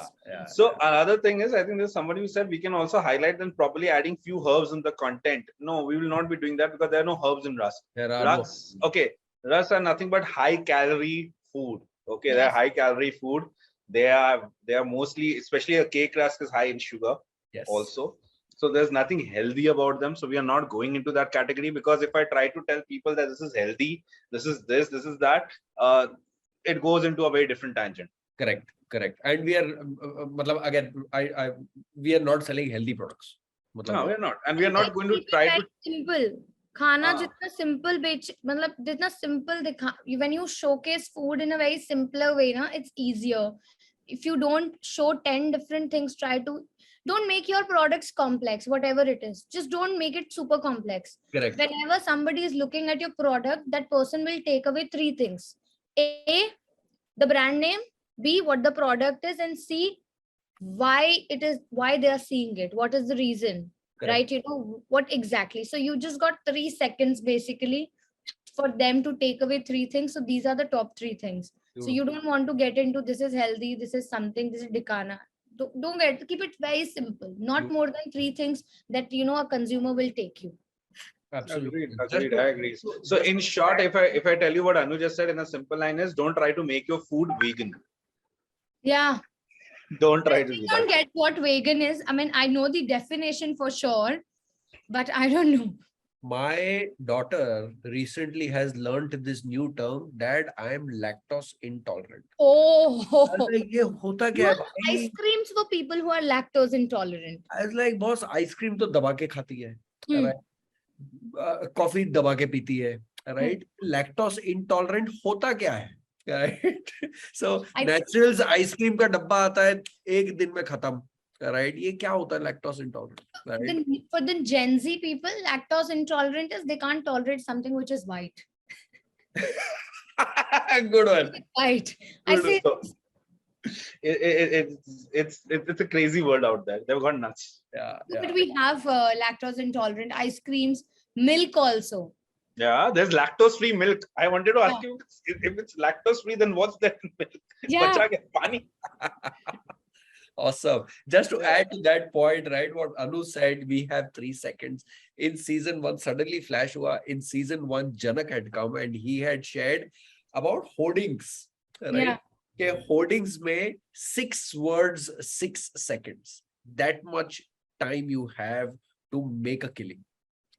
So another thing is, I think there's somebody who said we can also highlight them properly, adding few herbs in the content. No, we will not be doing that because there are no herbs in rusk. Rusk are nothing but high calorie food. Okay, they're high calorie food. They are mostly, especially a cake rusk is high in sugar. Yes. Also. So there's nothing healthy about them. So we are not going into that category, because if I try to tell people that this is healthy, this is this is that, it goes into a very different tangent. Correct. And we are, again, we are not selling healthy products. No, we are not, and we are not going to try to. Simple. खाना हाँ. जितना simple बेच मतलब जितना simple दिखा, when you showcase food in a very simpler way ना, it's easier. If you don't show 10 different things, don't make your products complex, whatever it is. Just don't make it super complex. Correct. Whenever somebody is looking at your product, that person will take away 3 things: A, the brand name; B, what the product is; and C, why they are seeing it. What is the reason? Correct. Right? You know what exactly. So you just got 3 seconds basically for them to take away 3 things. So these are the top 3 things. So you don't want to get into this is healthy, this is something, this is dikana. Don't keep it very simple. Not more than 3 things that a consumer will take you. Absolutely. Agreed. I agree. So in short, if I tell you what Anu just said in a simple line is, don't try to make your food vegan. Yeah. Don't try to do I don't that. get what vegan is. I mean, I know the definition for sure, but I don't know. My daughter recently has learned this new term, Dad, I am lactose intolerant. Oh, I was like, ये होता क्या है भाई? ice creams for people who are lactose intolerant. I was like, boss, ice cream तो दबा के खाती है, right? Coffee दबा के पीती है, right? Lactose intolerant होता क्या है? Right? So naturals ice cream का डब्बा आता है एक दिन में खत्म, right? ये क्या होता है lactose intolerant? Right? For the Gen Z people, lactose intolerant is they can't tolerate something which is white. Good one. White. Good. I say it's a crazy world out there. They've gone nuts. Yeah. but we have lactose intolerant ice creams, milk also. Yeah, there's lactose-free milk. I wanted to ask you, if it's lactose-free, then what's that milk? Yeah. Bacha ke pani. Awesome. Just to add to that point, right? What Anu said, we have 3 seconds. In season 1, suddenly flash hua. In season 1, Janak had come and he had shared about hoardings, right? Yeah. Okay, hoardings may 6 words, 6 seconds. That much time you have to make a killing.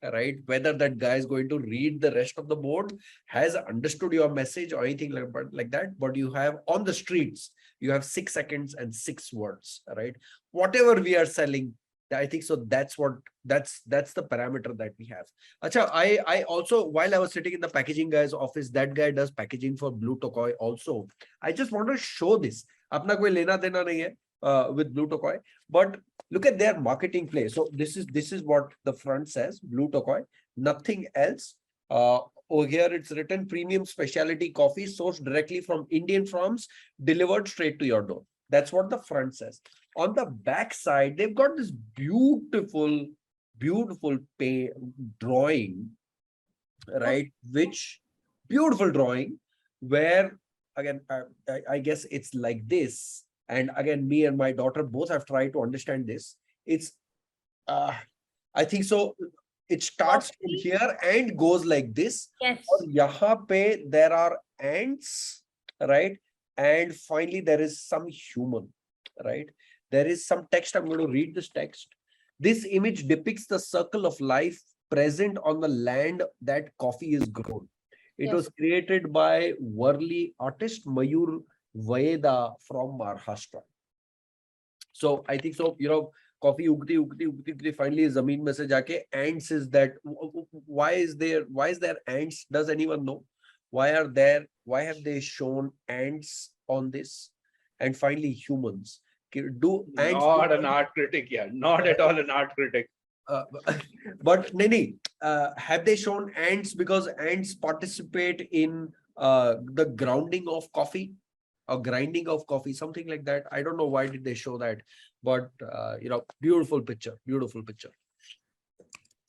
Right? Whether that guy is going to read the rest of the board, has understood your message or anything like that, but you have on the streets, you have 6 seconds and 6 words, right? Whatever we are selling, I think so. That's the parameter that we have. Acha, I also, while I was sitting in the packaging guy's office, that guy does packaging for Blue Tokoi also. I just want to show this. Apna koi lena dena nahi hai with Blue Tokoi, but look at their marketing play. So this is what the front says, Blue Tokoi, nothing else. Over here it's written premium specialty coffee sourced directly from Indian farms, delivered straight to your door. That's what the front says. On the back side, they've got this beautiful drawing, right? Which beautiful drawing where, again, I guess it's like this. And again, me and my daughter both have tried to understand this. It's, I think so. It starts from here and goes like this. Yes. Yahan pe there are ants, right? And finally, there is some human, right? There is some text. I'm going to read this text. This image depicts the circle of life present on the land that coffee is grown. It was created by Worli artist Mayur Vaeda from Maharashtra. So I think so, coffee ugti finally zameen mein se jaake ants is that. Why is there ants? Does anyone know? Why have they shown ants on this? And finally humans. Do ants not an art critic, not at all an art critic. But have they shown ants because ants participate in the grounding of coffee or grinding of coffee, something like that? I don't know why did they show that, but beautiful picture.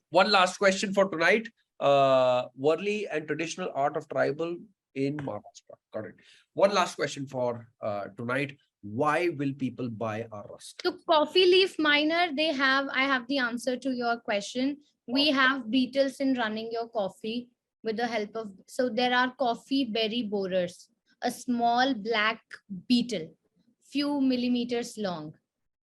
One last question for tonight. Worli and traditional art of tribal in Maharashtra. Got it. One last question for tonight. Why will people buy our rusk? So coffee leaf miner, I have the answer to your question. We have beetles in running your coffee with the help of, so there are coffee berry borers, a small black beetle, few millimeters long.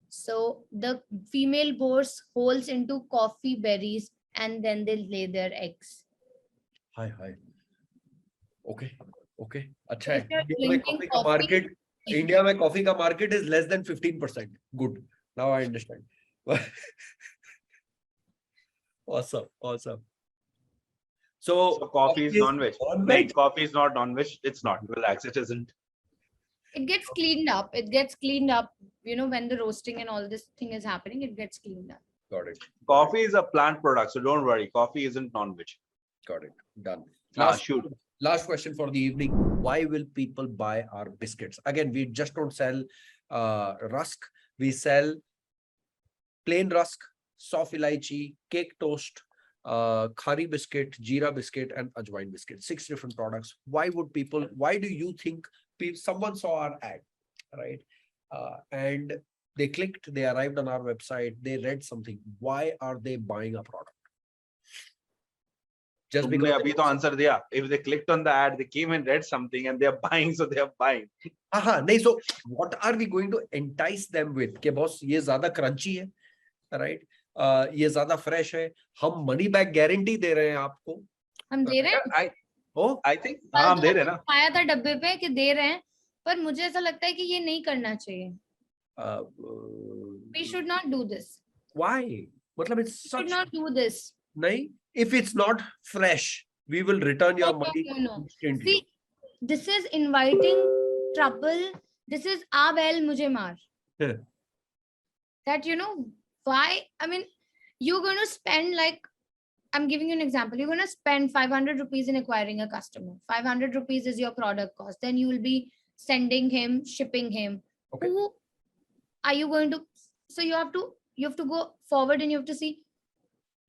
So the female bores holes into coffee berries and then they lay their eggs. Hi. Okay. Okay, अच्छा So है. if you're India में drinking coffee का coffee, market, India में coffee का market is less than 15%. Good. Now I understand. Awesome, awesome. So coffee is non-veg. non-veg. Coffee is not non-veg. It's not. Relax. It isn't. it gets cleaned up. It gets cleaned up. You know, when the roasting and all this thing is happening, it gets cleaned up. Got it. Coffee is a plant product, so don't worry. Coffee isn't non-veg. Got it. Done. Shoot. Last question for the evening. Why will people buy our biscuits? Again, we just don't sell rusk. We sell plain rusk, soft ilaichi, cake toast, khari biscuit, jeera biscuit, and ajwain biscuit. 6 different products. Why do you think someone saw our ad, right? And they clicked, they arrived on our website, they read something. Why are they buying a product? Just because abhi to answer diya. If they clicked on the ad, they came and read something and they are buying, so they are buying. nahi, so what are we going to entice them with? Ke boss, ye zyada crunchy hai, right? ये ज्यादा fresh है, हम money back guarantee दे रहे हैं आपको. हम दे रहे हैं. I think हम दे रहे हैं ना. आया था डब्बे पे कि दे रहे हैं, पर मुझे ऐसा लगता है कि ये नहीं करना चाहिए. We should not do this. Why? मतलब it's We such. should not do this. नहीं, if it's not fresh, we will return your money instantly. See, this is inviting trouble. This is abel mujhe maar. That, you know, why? I mean, you're going to spend, like, I'm giving you an example. You're going to spend 500 rupees in acquiring a customer. 500 rupees is your product cost. Then you will be sending him, shipping him. Okay. Who are you going to? So you have to go forward and you have to see.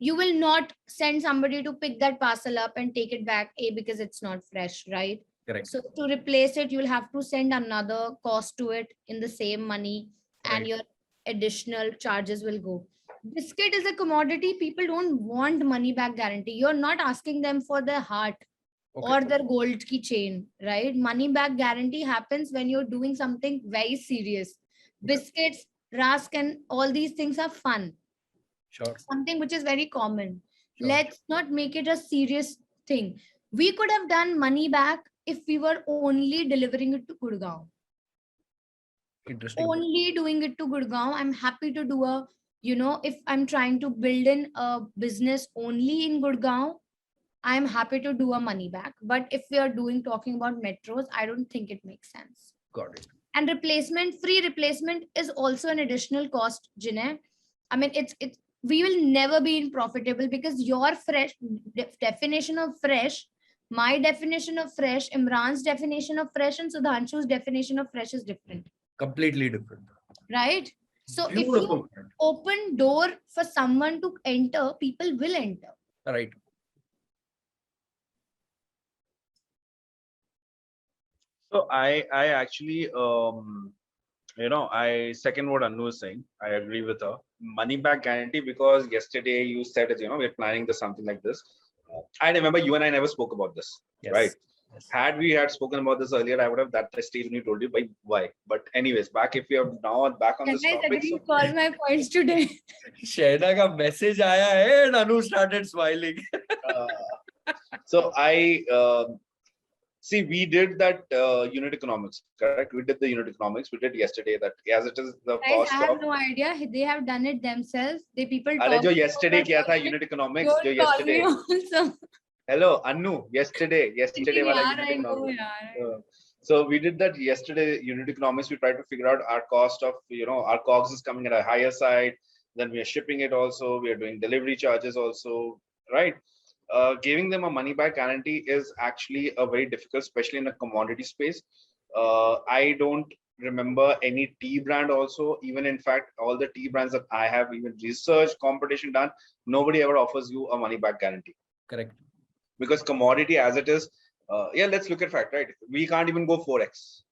You will not send somebody to pick that parcel up and take it back, because it's not fresh, right? Correct. So to replace it, you'll have to send another cost to it in the same money, and your additional charges will go. Biscuit is a commodity. People don't want money back guarantee. You're not asking them for their heart or their gold key chain, right? Money back guarantee happens when you're doing something very serious. Biscuits, rusk, and all these things are fun. Sure. Something which is very common. Sure. Let's not make it a serious thing. We could have done money back if we were only delivering it to Gurgaon. Interesting. Only doing it to Gurgaon. I'm happy to do a, you know, if I'm trying to build in a business only in Gurgaon, I'm happy to do a money back. But if we are talking about metros, I don't think it makes sense. Got it. And free replacement is also an additional cost, Jinay. I mean, we will never be profitable because your fresh definition of fresh, my definition of fresh, Imran's definition of fresh, and Sudhanshu's definition of fresh is different. Completely different. Right? So Beautiful. if you open door for someone to enter, people will enter. Right. So I actually, I second what Annu is saying. I agree with her. Money back guarantee, because yesterday you said it, we're planning something like this. I remember you and I never spoke about this, right? Yes. Had we spoken about this earlier, I would have that stage when you told you why. But anyways, if we are now back on this topic. So call my points today. Shaina ka message aaya hai and Anu started smiling. So see, we did that unit economics, correct? We did the unit economics. We did yesterday that as it is the cost. I have no idea. They have done it themselves. People talk. जो yesterday किया था unit economics, जो yesterday. Hello, Annu. Yesterday वाला unit economics. So we did that yesterday unit economics. We tried to figure out our cost of, our COGS is coming at a higher side. Then we are shipping it also. We are doing delivery charges also, right? Giving them a money back guarantee is actually a very difficult, especially in a commodity space. I don't remember any tea brand also. Even in fact, all the tea brands that I have even researched, competition done, nobody ever offers you a money back guarantee. Correct. Because commodity as it is, let's look at fact, right? We can't even go 4x.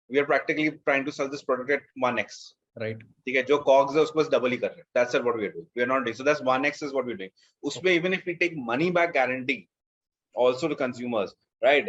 We are practically trying to sell this product at 1x. Right. ठीक है, जो COGS है उसको बस double ही कर रहे हैं. That's what we are doing. We are not doing. So that's 1x is what we're doing. उसमें even if we take money back guarantee also to consumers, right?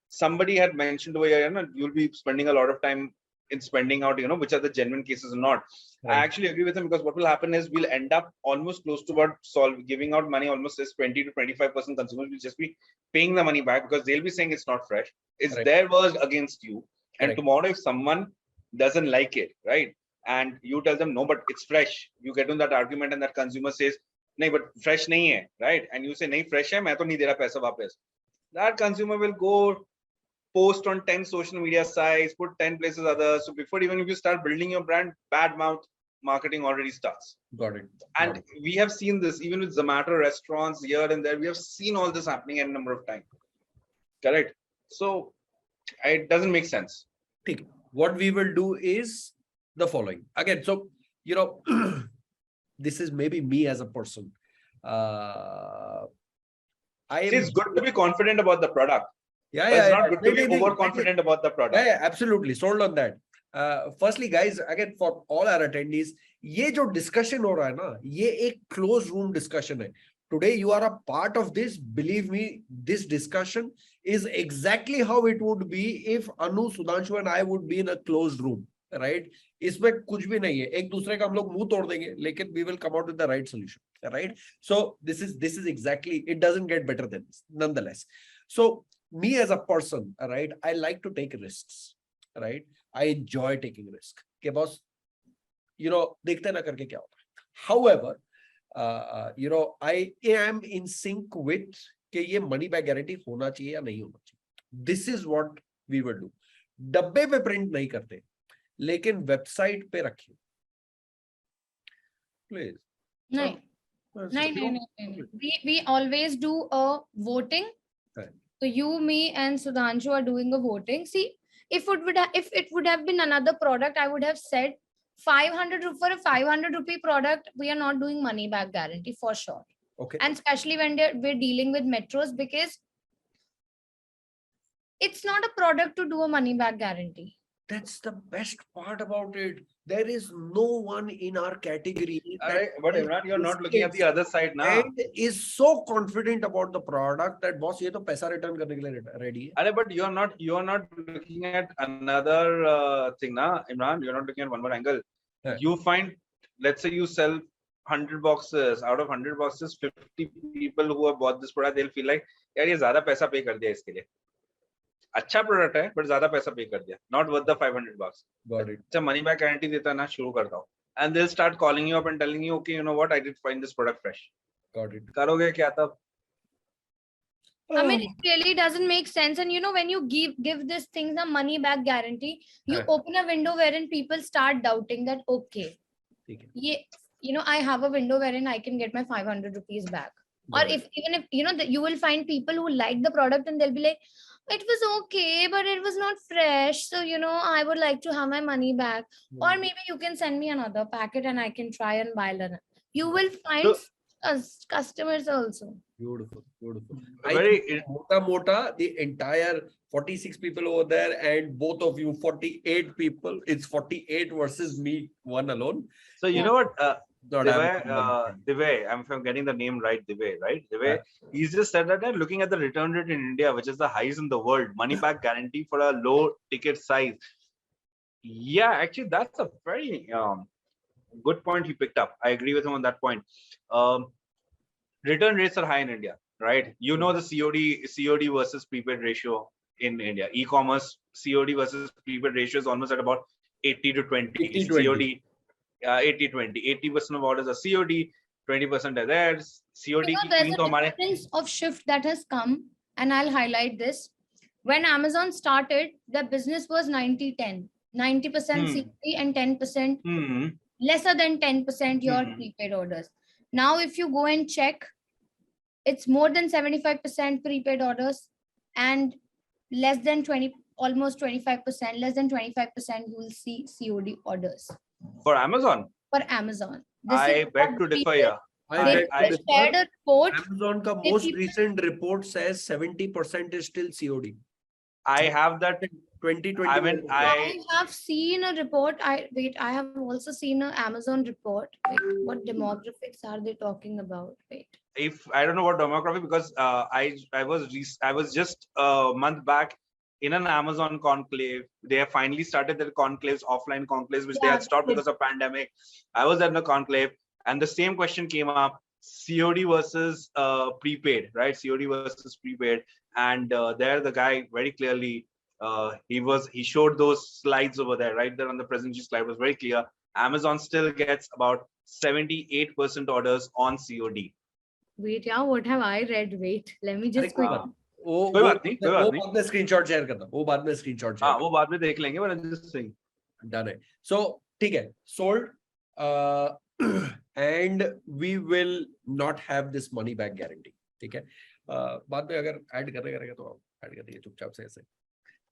Somebody had mentioned over here, you'll be spending a lot of time in spending out, which are the genuine cases or not. I Right. actually agree with him, because what will happen is we'll end up almost close to about giving out money almost as 20 to 25% consumers will just be paying the money back, because they'll be saying it's not fresh. It's Correct. their words against you. And Correct. tomorrow, if someone doesn't like it, right, and you tell them no, but it's fresh, you get on that argument, and that consumer says, nahi, but fresh nahi hai, right? And you say, nahi, fresh hai, main to nahi de raha paisa wapas. That consumer will go post on 10 social media sites, put 10 places others. So before even if you start building your brand, bad mouth marketing already starts. Got it. And we have seen this even with Zomato restaurants here and there. We have seen all this happening a number of times. Correct. So it doesn't make sense. Okay. What we will do is the following. Again, so, this is maybe me as a person. It's good to be confident about the product. Yeah, but it's not good to be overconfident about the product. Yeah, absolutely. Sold on that. Firstly, guys, again, for all our attendees, ये जो discussion हो रहा है ना, ये एक closed room discussion है. Today, you are a part of this. Believe me, this discussion is exactly how it would be if Annu, Sudhanshu and I would be in a closed room, right? इसमें कुछ भी नहीं है. एक दूसरे का हम लोग मुंह तोड़ देंगे, लेकिन we will come out with the right solution, right? So this is exactly, it doesn't get better than this, nonetheless. So me as a person, right, I like to take risks, right? I enjoy taking risk. Okay, boss, देखते ना करके क्या होता है. However, I am in sync with कि ये money back guarantee होना चाहिए या नहीं होना चाहिए. This is what we will do. डब्बे पे प्रिंट नहीं करते, लेकिन वेबसाइट पे रखिए. Please. No. We always do a voting. Right. So you, me, and Sudhanshu are doing a voting. See, if it would have been another product, I would have said 500 for a 500 rupee product. We are not doing money back guarantee for sure. Okay. And especially when we're dealing with metros, because it's not a product to do a money back guarantee. That's the best part about it. There is no one in our category. But Imran, you're not looking at the other side now. And is so confident about the product that boss, ये तो पैसा return करने के लिए ready है. But you're not looking at another thing, na, Imran. You're not looking at one more angle. Yeah. You find, let's say you sell 100 boxes. Out of 100 boxes, 50 people who have bought this product, they'll feel like, यार ये ज़्यादा पैसा pay कर दिया इसके लिए. अच्छा product है, but ज़्यादा पैसा पे कर दिया. Not worth the 500 bucks. Got it. अच्छा money back guarantee देता ना, शुरू करता हूँ. And they'll start calling you up and telling you, okay, you know what, I did find this product fresh. Got it. करोगे क्या तब? I mean, it really doesn't make sense. And when you give this thing a money back guarantee, you open a window wherein people start doubting that, okay, I have a window wherein I can get my 500 rupees back. Or even if you will find people who like the product and they'll be like, it was okay, but it was not fresh. So, I would like to have my money back. Or maybe you can send me another packet and I can try and buy it. You will find customers also. Beautiful, beautiful. Mota, the entire 46 people over there and both of you, 48 people. It's 48 versus me, one alone. So, you know what? Divay, if I'm getting the name right, Divay, right? Divay, he's just said that looking at the return rate in India, which is the highest in the world, money back guarantee for a low ticket size. Yeah, actually, that's a very good point he picked up. I agree with him on that point. Return rates are high in India, right? You know the COD versus prepaid ratio in India. E-commerce COD versus prepaid ratio is almost at about 80 to 20. COD. 80-20. 80% of orders are COD, 20% are theirs. COD. There's a difference of shift that has come, and I'll highlight this. When Amazon started, the business was 90-10. 90% COD and 10% lesser than 10% your prepaid orders. Now, if you go and check, it's more than 75% prepaid orders and less than 20, almost 25%, less than 25% you will see COD orders. For Amazon? For Amazon. I beg to differ here. I shared a report. Amazon ka most recent report says 70% is still COD. I have that 2020. I have seen a report. I have also seen an Amazon report. Wait, what demographics are they talking about? Wait. If I don't know what demographic, because I was just a month back in an Amazon conclave. They have finally started their conclaves, offline conclaves, which they Yeah, had stopped because of pandemic. I was at the conclave, and the same question came up: COD versus prepaid, right? COD versus prepaid, and there the guy very clearly he showed those slides over there, right there on the presentation slide was very clear. Amazon still gets about 78% orders on COD. Wait, yeah, what have I read? Wait, let me अरे just कोई quick. बात वो कोई बात नहीं, कोई बात वो नहीं। बाद में स्क्रीनशॉट शेयर करना, वो बाद में स्क्रीनशॉट शेयर हाँ, वो बाद में देख लेंगे, but I'm just saying. Done है. सो ठीक है, sold and we will not have this money back guarantee. ठीक है, बाद में अगर ऐड करने करेगा तो ऐड कर दिए चुपचाप से ऐसे,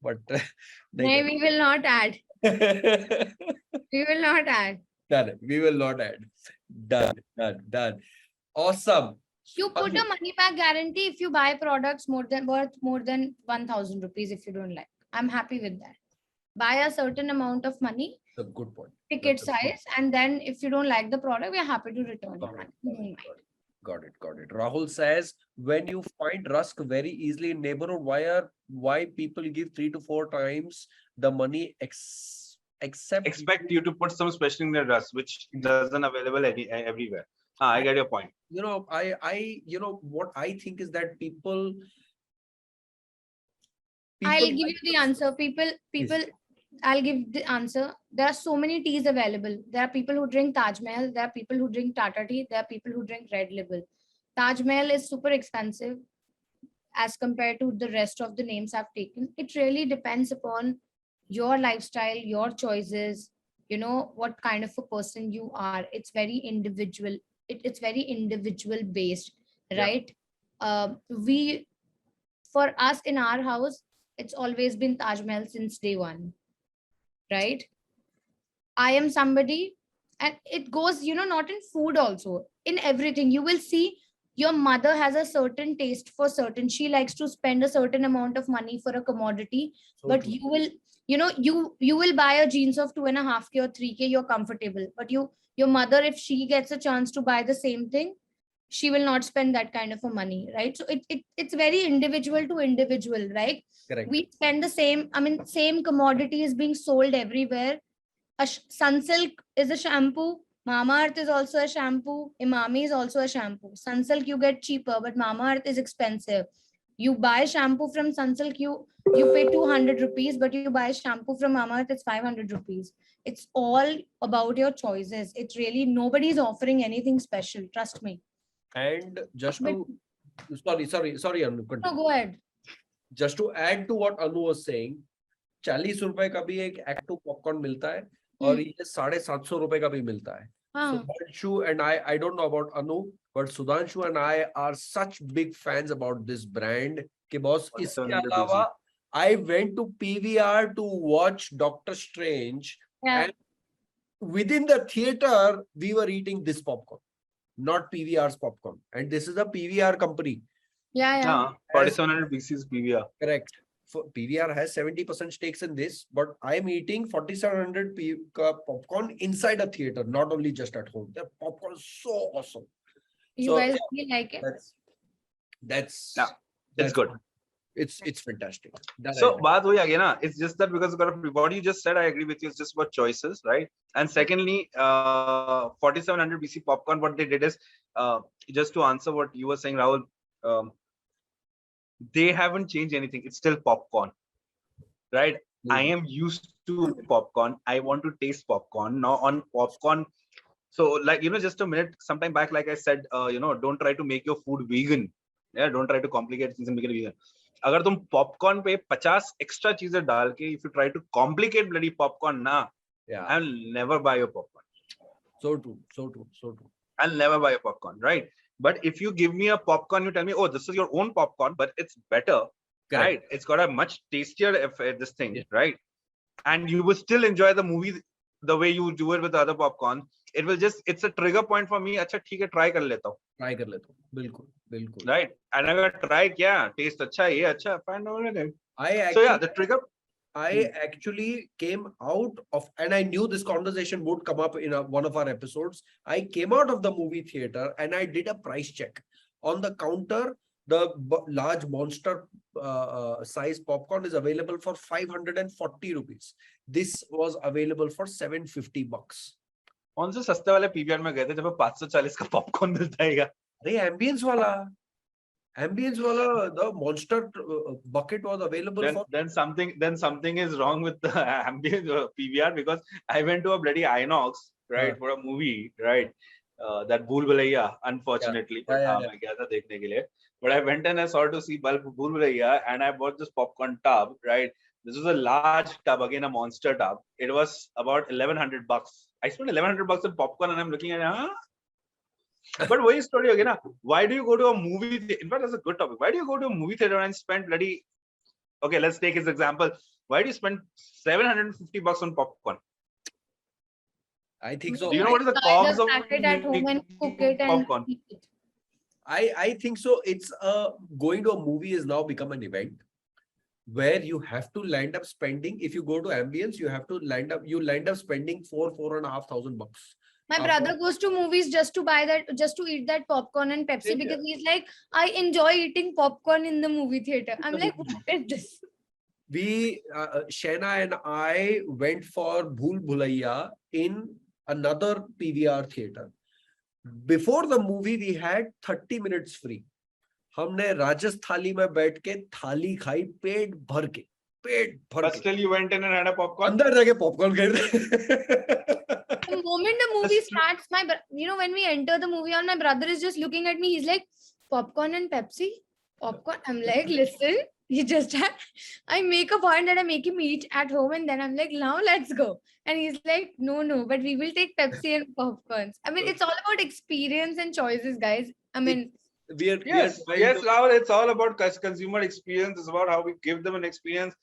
बट नहीं, we will not add. We will not add. Done. We will not add. Done. Awesome. You put a money back guarantee if you buy products worth more than 1,000 rupees if you don't like. I'm happy with that. Buy a certain amount of money. That's a good point. Ticket size, and then if you don't like the product, we're happy to return your money. We don't mind. Got it. Rahul says, when you find rusk very easily in neighborhood, why people give 3 to 4 times the money Expect you to put some special in the rust, which doesn't available everywhere. I get your point. You know, I what I think is that people I'll give you the answer. People, I'll give the answer. There are so many teas available. There are people who drink Taj Mahal. There are people who drink Tata tea. There are people who drink Red Label. Taj Mahal is super expensive as compared to the rest of the names I've taken. It really depends upon your lifestyle, your choices, what kind of a person you are. It's very individual. It's very individual based, right? For us in our house, it's always been Taj Mahal since day one, right? I am somebody, and it goes, not in food also, in everything. You will see your mother has a certain taste for certain, she likes to spend a certain amount of money for a commodity, but you will, you will buy a jeans of 2.5K or 3K, you're comfortable, but your mother, if she gets a chance to buy the same thing, she will not spend that kind of a money, right? So it's very individual to individual, right? Correct. We spend the same, same commodity is being sold everywhere. Sunsilk is a shampoo. Mama Earth is also a shampoo. Imami is also a shampoo. Sunsilk you get cheaper, but Mama Earth is expensive. You buy shampoo from Sunsilk, you pay 200 rupees, but you buy shampoo from Mama Earth, it's 500 rupees. It's all about your choices. It's really, nobody's offering anything special. Trust me. And just to, sorry, Annu. No, go ahead. Just to add to what Annu was saying, 40 रुपए का भी एक active popcorn मिलता है और ये 750 रुपए का भी मिलता है. Sudhanshu and I don't know about Annu, but Sudhanshu and I are such big fans about this brand कि boss, इसके अलावा I went to PVR to watch Doctor Strange, and within the theater we were eating this popcorn, not PVR's popcorn, and this is a PVR company. 4700 BC's PVR. Correct. PVR has 70% stakes in this, but I'm eating 4700 popcorn inside a theater, not only just at home. The popcorn is so awesome. You guys really like it? That's good. It's fantastic. So, baat hui again, na? It's just that because what you just said, I agree with you. It's just about choices, right? And secondly, 4700 BC popcorn, what they did is, just to answer what you were saying, Rahul, they haven't changed anything. It's still popcorn, right? I am used to popcorn. I want to taste popcorn. Now on popcorn, so like, just a minute, sometime back, like I said, don't try to make your food vegan. Yeah, don't try to complicate things and make it vegan. अगर तुम popcorn पे 50 extra चीजें डाल के, if you try to complicate bloody popcorn, I'll never buy your popcorn. So true. I'll never buy a popcorn, right? But if you give me a popcorn, you tell me, oh, this is your own popcorn, but it's better, right? It's got a much tastier this thing, right? And you will still enjoy the movie the way you do it with the other popcorn. It will just, it's a trigger point for me. अच्छा ठीक है, try कर लेता हूँ. बिल्कुल. Right? And अगर try किया, taste अच्छा है, ये अच्छा, fine, everything. So yeah, the trigger. I actually came out of, and I knew this conversation would come up in one of our episodes. I came out of the movie theater and I did a price check. On the counter, the large monster size popcorn is available for 540 rupees. This was available for 750 bucks. कौन से सस्ते वाले PVR में गए थे जब 540 का popcorn मिलता है? अरे ambience wala, the monster bucket was available for. Then something is wrong with the ambience PVR, because I went to a bloody Inox, right, for a movie, right, that Bhool Bhulaiya, unfortunately, but मैं गया था देखने के लिए. But I went and I saw to see Bhool Bhulaiya, and I bought this popcorn tub, right. This was a large tub, again a monster tub. It was about 1100 bucks. I spent 1100 bucks on popcorn, and I'm looking at it, huh? But why story again? Why do you go to a movie? In fact, that's a good topic. Why do you go to a movie theater and spend bloody? Okay, let's take his example. Why do you spend 750 bucks on popcorn? I think so. Do you know what is the cost of packet at home and cook it and popcorn? eat it? I think so. It's going to a movie has now become an event where you have to land up spending. If you go to ambience, you have to land up spending 4,500 bucks. My brother goes to movies just to buy that, just to eat that popcorn and Pepsi, because he's like, I enjoy eating popcorn in the movie theater. I'm like, what is this? We, Shaina and I went for Bhool Bhulaiya in another PVR theater. Before the movie, we had 30 minutes free. हमने राजस थाली में बैठ के थाली खाई पेट भर के. But still you went in and had a popcorn? अंदर जाके popcorn खाए. The moment the movie starts, when we enter the movie hall, my brother is just looking at me. He's like, popcorn and Pepsi? Popcorn? I'm like, listen, you just have, I make a point that I make him eat at home, and then I'm like, now let's go. And he's like, no, but we will take Pepsi and popcorns. I mean, it's all about experience and choices, guys. I mean, yes, Rahul, it's all about consumer experience. It's about how we give them an experience.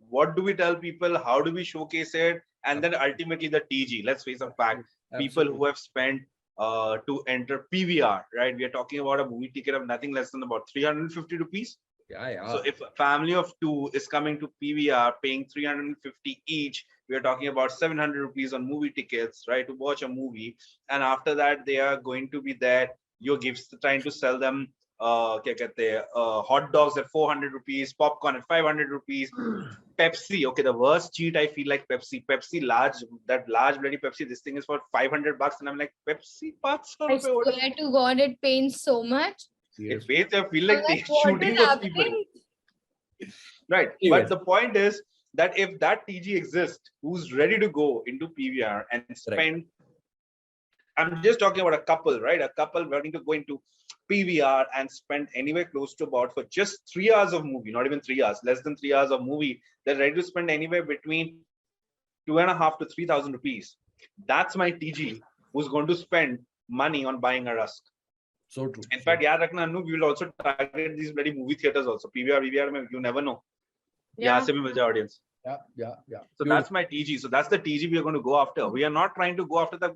What do we tell people? How do we showcase it? And then ultimately the TG. Let's face a fact. People who have spent to enter PVR, right? We are talking about a movie ticket of nothing less than about 350 rupees. Yeah. So if a family of two is coming to PVR paying 350 each, we are talking about 700 rupees on movie tickets, right? To watch a movie. And after that, they are going to be there. You're trying to sell them hot dogs at 400 rupees, popcorn at 500 rupees, Pepsi. Okay, the worst cheat I feel like Pepsi. Pepsi large, that large bloody Pepsi. This thing is for 500 bucks, and I'm like, Pepsi, I swear to God, it pains so much. It pains. I feel like they're shooting those people. Right, but the point is that if that TG exists, who's ready to go into PVR and spend. I'm just talking about a couple, right? A couple wanting to go into PVR and spend anywhere close to about, for just 3 hours of movie, not even 3 hours, less than 3 hours of movie, they're ready to spend anywhere between 2,500 to 3,000 rupees. That's my TG who's going to spend money on buying a rusk. So true. In fact, yaad rakhna, Annu, we will also target these bloody movie theaters also. PVR, you never know. Yeah. Se bhi mil jaye audience. Yeah. So that's my TG. So that's the TG we are going to go after. We are not trying to go after the,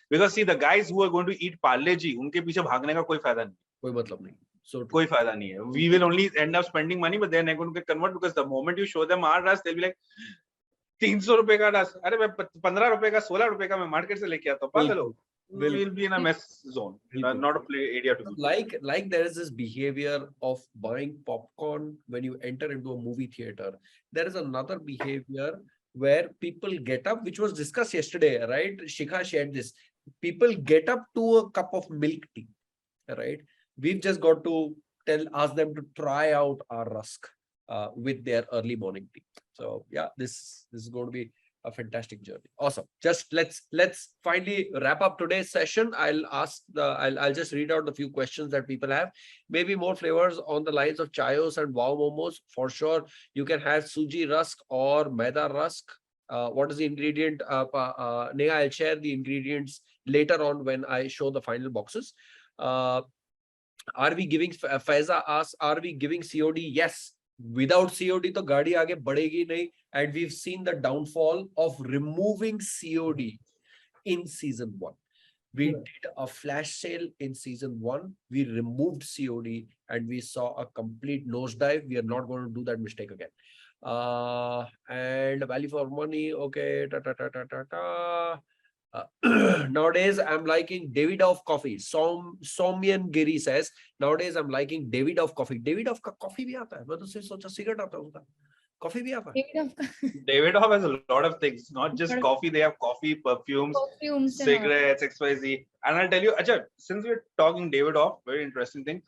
because see, the guys who are going to eat Parle Ji, unke piche bhagne ka koi fayda nahi. कोई मतलब नहीं. So कोई फायदा नहीं है. We will only end up spending money, but they're not going to get converted, because the moment you show them our rusk, they'll be like, 300 रुपए का रस, अरे मैं 15 रुपए का 16 रुपए का मैं मार्केट से लेके आता हूँ. पागल हो. We'll be in a mess zone, not a play area to be. Like there is this behavior of buying popcorn when you enter into a movie theater. There is another behavior where people get up, which was discussed yesterday, right? Shikha shared this. People get up to a cup of milk tea, right? We've just got to ask them to try out our rusk with their early morning tea. So yeah, this is going to be a fantastic journey. Awesome. Just let's finally wrap up today's session. I'll just read out the few questions that people have. Maybe more flavors on the lines of chayos and wow momos. For sure, you can have suji rusk or maida rusk. What is the ingredient? Neha, I'll share the ingredients later on when I show the final boxes. Are we giving, Faiza asks, are we giving COD? Yes. Without COD, तो गाड़ी आगे बढ़ेगी नहीं. And we've seen the downfall of removing COD in season 1. We did a flash sale in season 1. We removed COD and we saw a complete nosedive. We are not going to do that mistake again. And value for money. Okay. Nowadays, I'm liking Davidoff coffee. Somyan Giri says, nowadays I'm liking Davidoff coffee. Davidoff का coffee भी आता है. मैं तो सिर्फ सोचा cigarette आता है उसका. Coffee भी आता है. Davidoff has a lot of things, not just coffee. They have coffee, perfumes, cigarettes, XYZ. And I'll tell you, Acha, since we're talking Davidoff, very interesting thing.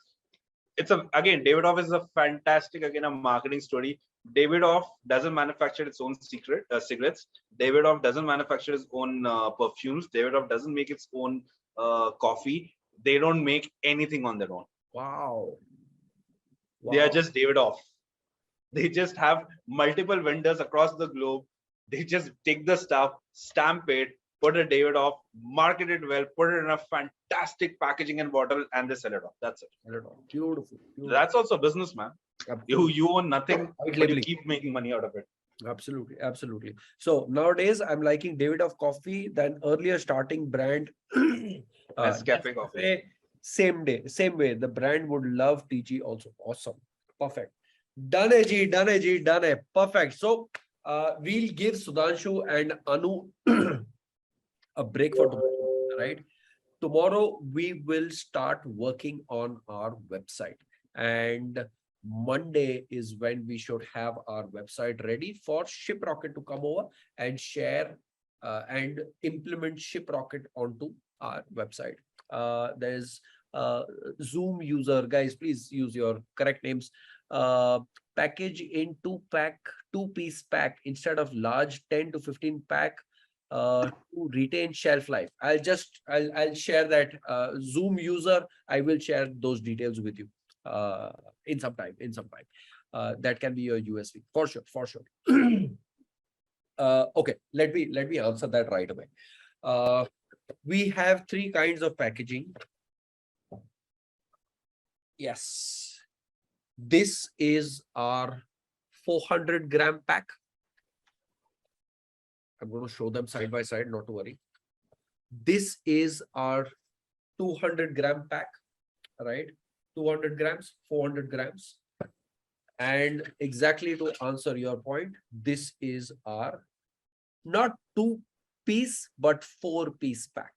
Again, Davidoff is a fantastic, again, a marketing story. Davidoff doesn't manufacture its own cigarettes. Davidoff doesn't manufacture its own perfumes. Davidoff doesn't make its own coffee. They don't make anything on their own. Wow. They are just Davidoff. They just have multiple vendors across the globe. They just take the stuff, stamp it, put a Davidoff, market it well, put it in a fantastic packaging and bottle, and they sell it off. That's it. Beautiful. That's also business, man. You own nothing, but you keep making money out of it. Absolutely. So nowadays I'm liking Davidoff coffee than earlier starting brand Nescafe coffee. Same way. The brand would love TG also. Awesome. Perfect. Done hai. Perfect. So we'll give Sudhanshu and Annu a break for tomorrow, right? Tomorrow we will start working on our website, and Monday is when we should have our website ready for ShipRocket to come over and share and implement ShipRocket onto our website. There's Zoom user, guys, please use your correct names. Package in two-piece pack instead of large 10 to 15 pack to retain shelf life. I'll share that Zoom user. I will share those details with you in some time. That can be your USP for sure. Okay, let me answer that right away. We have 3 kinds of packaging. Yes, this is our 400-gram pack. I'm going to show them side by side, not to worry. This is our 200-gram pack, right? 200 grams, 400 grams. And exactly to answer your point, this is our not 2-piece, but 4-piece pack.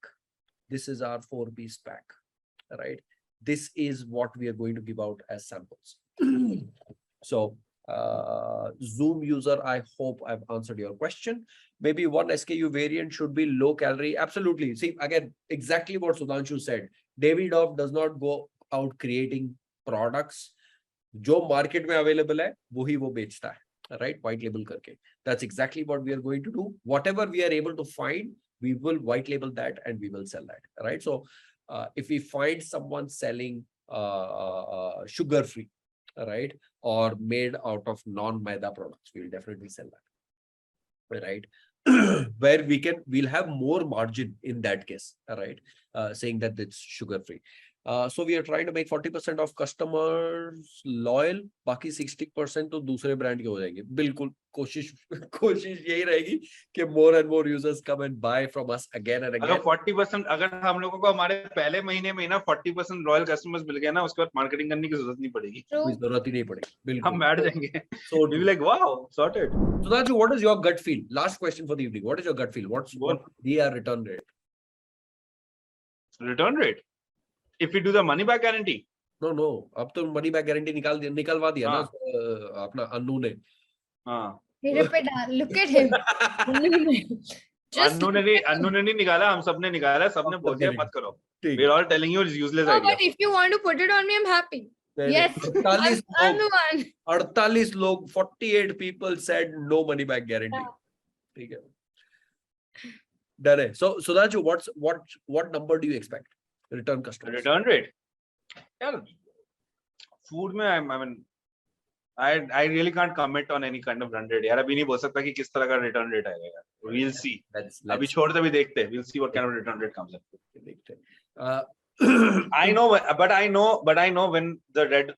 This is our 4-piece pack, right? This is what we are going to give out as samples. So Zoom user, I hope I've answered your question. Maybe one SKU variant should be low calorie. Absolutely. See, again, exactly what Sudhanshu said. Davidoff does not go out creating products. जो market में available है, वही वो बेचता है, right? White label करके. That's exactly what we are going to do. Whatever we are able to find, we will white label that and we will sell that, right? So if we find someone selling sugar free, right, or made out of non-maida products, we will definitely sell that, right? Where we'll have more margin in that case, right? Saying that it's sugar free. So we are trying to make 40% of customers loyal, बाकी 60% तो दूसरे brand के हो जाएंगे. बिल्कुल कोशिश यही रहेगी कि more and more users come and buy from us again and again. अगर 40% अगर हम लोगों को हमारे पहले महीने में ना 40% loyal customers मिल गए ना, उसके बाद marketing करने की जरूरत नहीं पड़ेगी. कोई जरूरत ही नहीं पड़ेगी. बिल्कुल. हम बैठ जाएंगे. So we'll be like, wow, sorted. Sudhanshu, what is your gut feel? Last question for the evening. What is your gut feel? What be our return rate? Return rate? If we do the money back guarantee? No. अब तो money back guarantee निकलवा दिया ना अपना अन्नू ने. हाँ. मेरे पे डाल. Look at him. अन्नू ने नहीं निकाला, हम सबने निकाला, सबने बोल दिया मत करो. We're all telling you it's useless idea. But if you want to put it on me, I'm happy. Yes. 48 लोग 48 people said no money back guarantee. ठीक है. Done है. So Sudhanshu, what number do you expect? Return customers. Return rate? Yeah. Food में I mean, I really can't commit on any kind of run rate. यार अभी नहीं बोल सकता कि किस तरह का return rate आएगा यार. We'll see. अभी छोड़ दे, अभी देखते हैं. We'll see what kind of return rate comes in. I know when the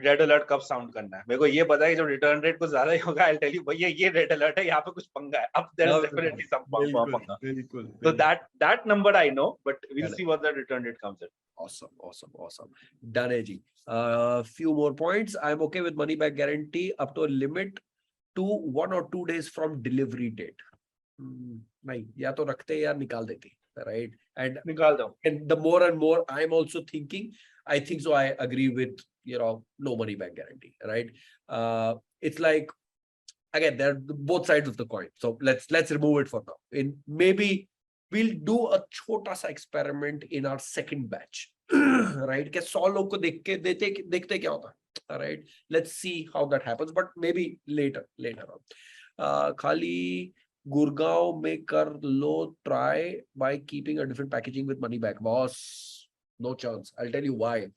red alert कब sound करना है. मेरे को ये पता है कि जब return rate कुछ ज़्यादा ही होगा, I'll tell you भैया ये red alert है, यहाँ पे कुछ पंगा है. Up there is definitely some पंगा. So that number I know, but we'll see what the return rate comes in. Awesome. Done है जी. Few more points. I'm okay with money back guarantee up to a limit to 1 or 2 days from delivery date. नहीं, या तो रखते या निकाल देते, right? And निकाल दो. the more and more I'm also thinking, I think so I agree with, no money back guarantee, right? It's like, again, they're both sides of the coin. So let's remove it for now. Maybe we'll do a chota sa experiment in our second batch, right? कि 100 लोग को देखते क्या होता है, right? Let's see how that happens, but maybe later on. खाली Gurgaon में कर लो try by keeping a different packaging with money back. Boss, no chance. I'll tell you why.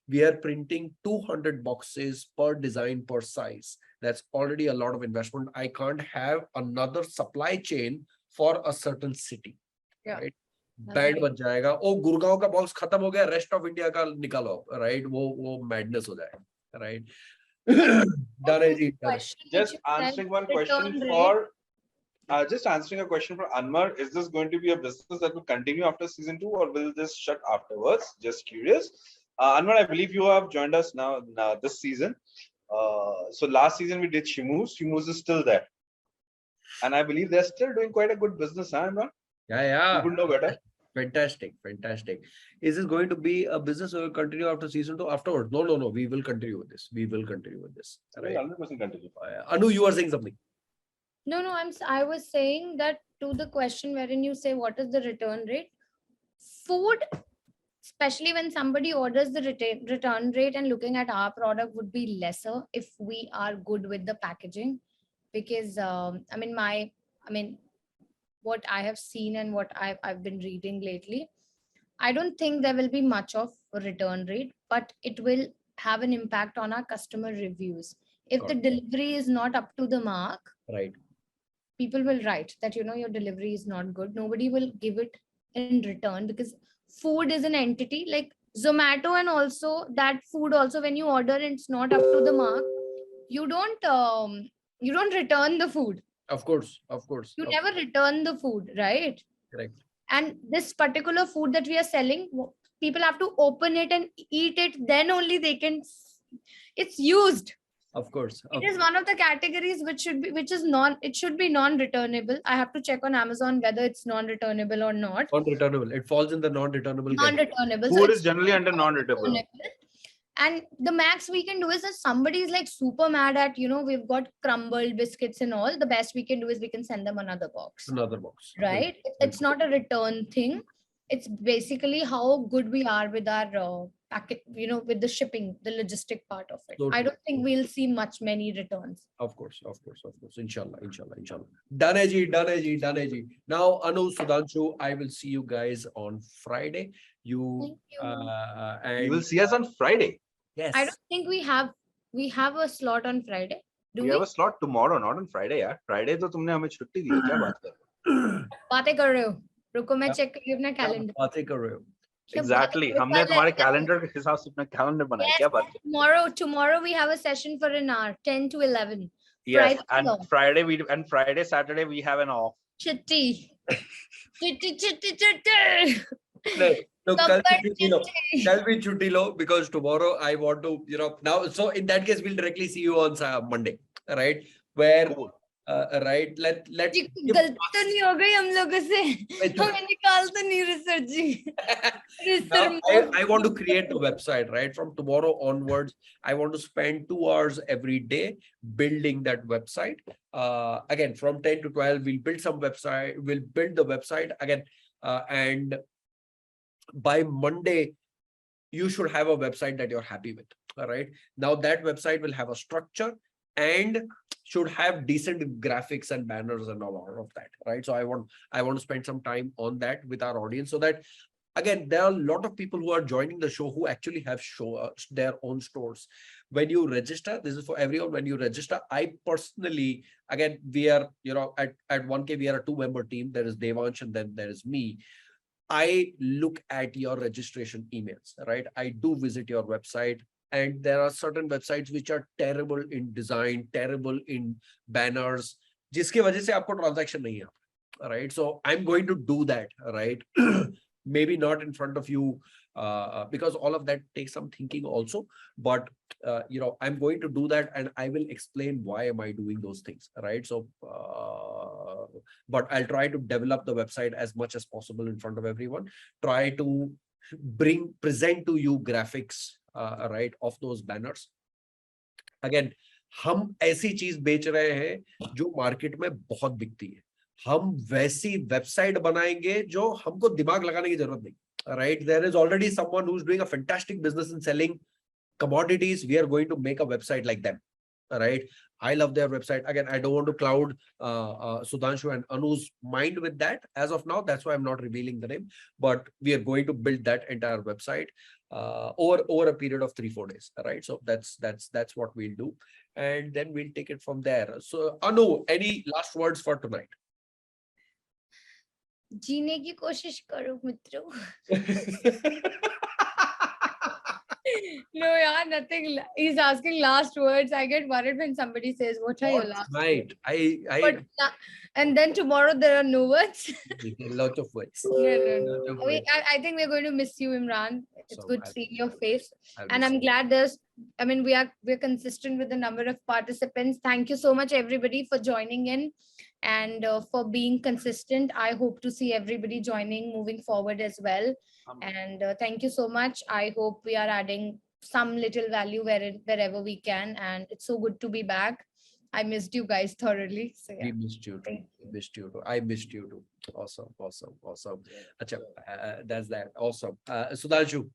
We are printing 200 boxes per design per size. That's already a lot of investment. I can't have another supply chain for a certain city. Yeah. Right? Bad बच जाएगा. ओ गुड़गांव का box खत्म हो गया, rest of India का निकालो, right? वो madness हो जाएगा, right? Just answering one question for. Just answering a question for Anmar, is this going to be a business that will continue after season 2 or will this shut afterwards? Just curious. Anmar, I believe you have joined us now this season. So last season we did Shimus. Shimus is still there. And I believe they're still doing quite a good business, huh, Imran? Yeah. You would know better. Fantastic. Is this going to be a business that will continue after season 2 afterwards? No. We will continue with this. Right? 100% continue. Anu, you are saying something. No, I was saying that to the question wherein you say what is the return rate, food, especially when somebody orders the return rate and looking at our product would be lesser if we are good with the packaging, because what I have seen and what I've been reading lately, I don't think there will be much of a return rate, but it will have an impact on our customer reviews. If the delivery is not up to the mark, right, people will write that, your delivery is not good. Nobody will give it in return, because food is an entity like Zomato, and also that food also, when you order and it's not up to the mark, you don't return the food. Of course. You never return the food, right? Correct. And this particular food that we are selling, people have to open it and eat it, then only they can, it's used. Of course. It is one of the categories which should be non-returnable. I have to check on Amazon whether it's non-returnable or not. Non-returnable. It falls in the non-returnable. Non-returnable. Food is generally under non-returnable. And the max we can do is, if somebody is like super mad at, we've got crumbled biscuits and all, the best we can do is we can send them another box. Right? It's not a return thing. It's basically how good we are with our packet, with the shipping, the logistic part of it. I don't think we'll see many returns. Of course. Inshallah. Done hai ji. Now, Anu, Sudhanshu, I will see you guys on Friday. You. And you will see us on Friday. Yes. I don't think we have a slot on Friday. We have a slot tomorrow, not on Friday. Yeah. Friday तो तुमने हमें छुट्टी दी है, क्या बात कर रहे हो? बातें कर रहे हो? रुको मैं चेक करूँ अपना कैलेंडर. बातें कर रहे हो? Exactly. हमने तुम्हारे कैलेंडर के हिसाब से अपना कैलेंडर बनाया, क्या बात है? Tomorrow we have a session for an hour, 10 to 11. Yes, and Friday, Saturday we have an off. Chitty. No, tell me chutti lo, because tomorrow I want to, now, so in that case, we'll directly see you on Monday, right? Where, cool. Right, let गलती तो नहीं हो गई हम लोगों से, हमें निकाल तो नहीं रिसर्च जी. I want to create the website, right? From tomorrow onwards, I want to spend 2 hours every day building that website. Again, from 10 to 12, we'll build the website again, and by Monday, you should have a website that you're happy with. All right. Now that website will have a structure and should have decent graphics and banners and all of that. Right. So I want to spend some time on that with our audience, so that, again, there are a lot of people who are joining the show who actually have their own stores. When you register, this is for everyone. When you register, I personally, again, we are, at 1K, we are a 2-member team. There is Devansh and then there is me. I look at your registration emails, right? I do visit your website, and there are certain websites which are terrible in design, terrible in banners, जिसके वजह से आपको transaction नहीं है, right? So I'm going to do that, right? Maybe not in front of you, because all of that takes some thinking also. But I'm going to do that, and I will explain why am I doing those things, right? So but I'll try to develop the website as much as possible in front of everyone, try to present to you graphics, right, of those banners. Again, हम ऐसी चीज बेच रहे हैं जो market में बहुत बिकती है, हम वैसी वेबसाइट बनाएंगे जो हमको दिमाग लगाने की जरूरत नहीं, right? There is already someone who's doing a fantastic business in selling commodities. We are going to make a website like them, right? I love their website. Again, I don't want to cloud Sudhanshu and Anu's mind with that as of now. That's why I'm not revealing the name, but we are going to build that entire website over a period of 3-4 days, right? So that's what we'll do, and then we'll take it from there. So Anu, any last words for tonight? जीने की कोशिश करो मित्रों. No, yeah, nothing. He's asking last words. I get worried when somebody says, "What are your last words?" And then tomorrow there are no words. Lots of words. No. I think we're going to miss you, Imran. It's good seeing your face, and I'm glad we're consistent with the number of participants. Thank you so much, everybody, for joining in and for being consistent. I hope to see everybody joining moving forward as well. And thank you so much. I hope we are adding some little value wherever we can, and it's so good to be back. I missed you guys thoroughly. So yeah. We missed you too. I missed you too. Awesome. Achha, that's that. Awesome. Sudhanshu.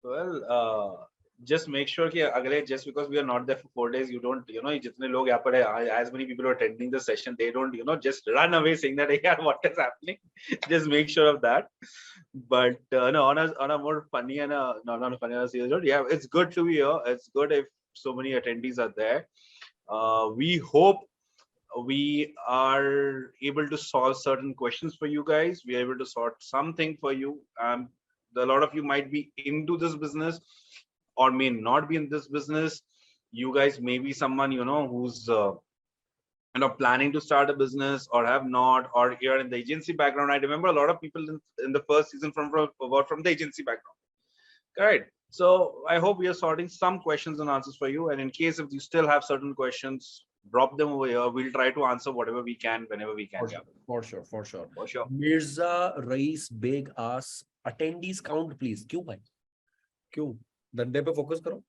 Well, just make sure that just because we are not there for 4 days, you don't, jitne log yahan par hai, as many people are attending the session, they don't, just run away saying that, hey, what is happening? Just make sure of that. But no, on a more funny and not a funny, on a serious note, yeah, it's good to be here. It's good if so many attendees are there. We hope we are able to solve certain questions for you guys. We are able to sort something for you. A lot of you might be into this business or may not be in this business. You guys may be someone, who's planning to start a business or have not, or you're in the agency background. I remember a lot of people in the first season from the agency background. Correct. So I hope we are sorting some questions and answers for you. And in case if you still have certain questions, drop them over here. We'll try to answer whatever we can, whenever we can. For sure. Mirza Rais Beg asks, attendees count, please. Kyun bhai? Kyun? Dhande pe focus karo.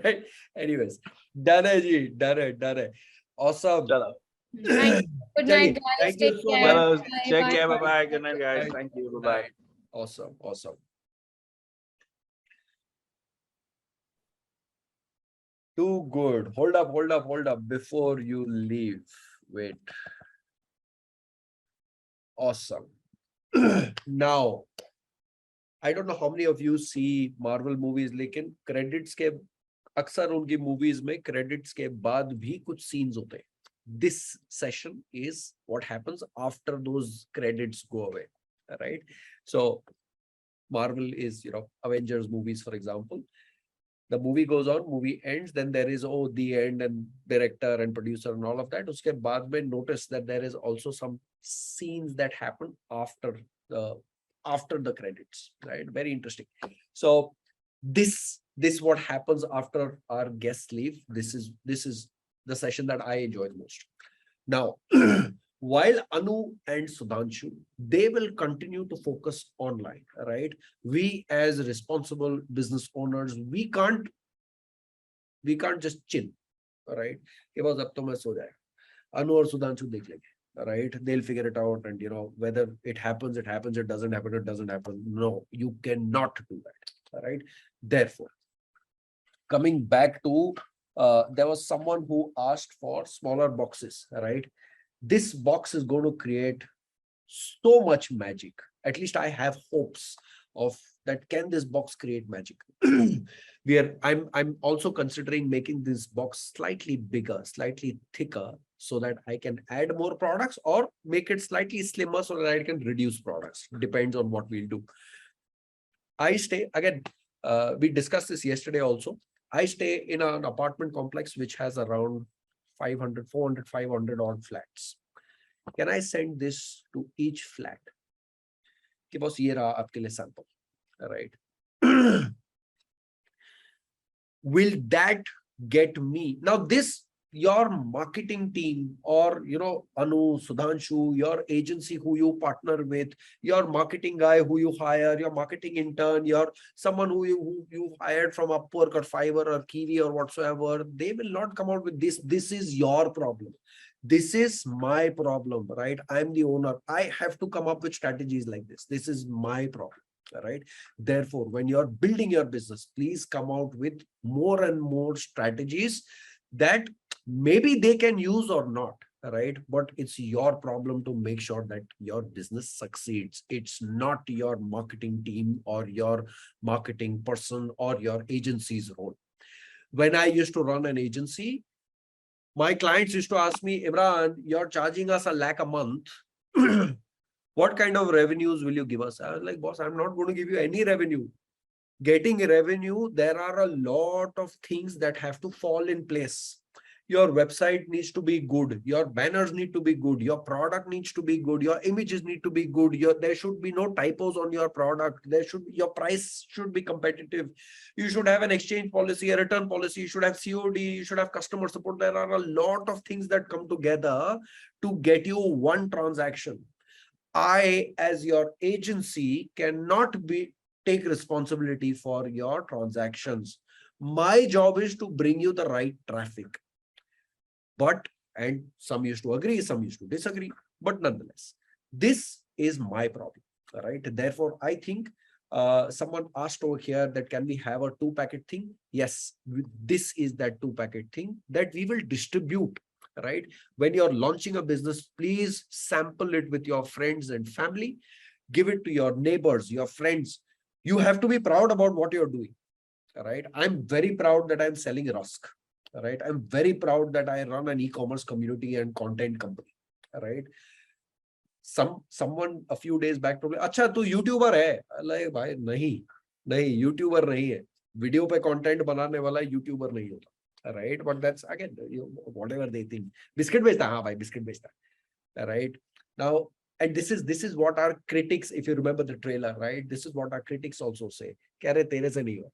Right? Anyways, done hai. Awesome. Chalo. Good night, guys. Thank you Take so care. much. Take care. Bye-bye. Good night, guys. Thank you. Bye-bye. Awesome. Too good. Hold up. Before you leave, wait. Awesome. Now, I don't know how many of you see Marvel movies, लेकिन credits के अक्सर उनकी movies में credits के बाद भी कुछ scenes होते हैं. This session is what happens after those credits go away, right? So Marvel is, Avengers movies, for example. The movie goes on, movie ends, then there is the end and director and producer and all of that. Uske baad mein notice that there is also some scenes that happen after the credits, right? Very interesting. So this what happens after our guests leave. This is the session that I enjoy the most. Now, while Anu and Sudhanshu, they will continue to focus online, right? We as responsible business owners, we can't just chill, right? It was up to my so that Anu or Sudhanshu dekh lenge, right? They'll figure it out, and whether it happens, it doesn't happen, it doesn't happen. No, you cannot do that, right? Therefore, coming back to there was someone who asked for smaller boxes, right? This box is going to create so much magic. At least I have hopes of that. Can this box create magic? I'm also considering making this box slightly bigger, slightly thicker, so that I can add more products, or make it slightly slimmer so that I can reduce products. Depends on what we'll do. I stay, again, we discussed this yesterday also. I stay in an apartment complex which has around 500 odd flats. Can I send this to each flat? कि boss ये रहा आपके लिए sample, right? Will that get me now? This your marketing team, or Annu, Sudhanshu, your agency who you partner with, your marketing guy who you hire, your marketing intern, your someone who you hired from Upwork or Fiverr or Kiwi or whatsoever, they will not come out with this. This is your problem. This is my problem, right? I'm the owner. I have to come up with strategies like this. This is my problem. Right? Therefore, when you're building your business, please come out with more and more strategies that maybe they can use or not, right? But it's your problem to make sure that your business succeeds. It's not your marketing team or your marketing person or your agency's role. When I used to run an agency, my clients used to ask me, Imran, you're charging us 1 lakh a month. What kind of revenues will you give us? I was like, boss, I'm not going to give you any revenue. Getting revenue, there are a lot of things that have to fall in place. Your website needs to be good. Your banners need to be good. Your product needs to be good. Your images need to be good. There should be no typos on your product. Your price should be competitive. You should have an exchange policy, a return policy. You should have COD. You should have customer support. There are a lot of things that come together to get you one transaction. I, as your agency, cannot take responsibility for your transactions. My job is to bring you the right traffic. And some used to agree, some used to disagree, but nonetheless, this is my problem, right? Therefore, I think someone asked over here that can we have a 2-packet thing? Yes, this is that 2-packet thing that we will distribute. Right? When you're launching a business, please sample it with your friends and family. Give it to your neighbors, your friends. You have to be proud about what you're doing. Right? I'm very proud that I'm selling Rusk. Right? I'm very proud that I run an e-commerce community and content company. Right? Someone a few days back told me, "Acha, tu YouTuber hai?" Like, bhai, nahi, YouTuber nahi hai. Video pe content banane wala YouTuber nahi hota. Right? But that's again, whatever they think. Biscuit bechta, haan bhai, biscuit bechta. Right? Now, and this is what our critics, if you remember the trailer, right? This is what our critics also say. Kare tere se nahi ho.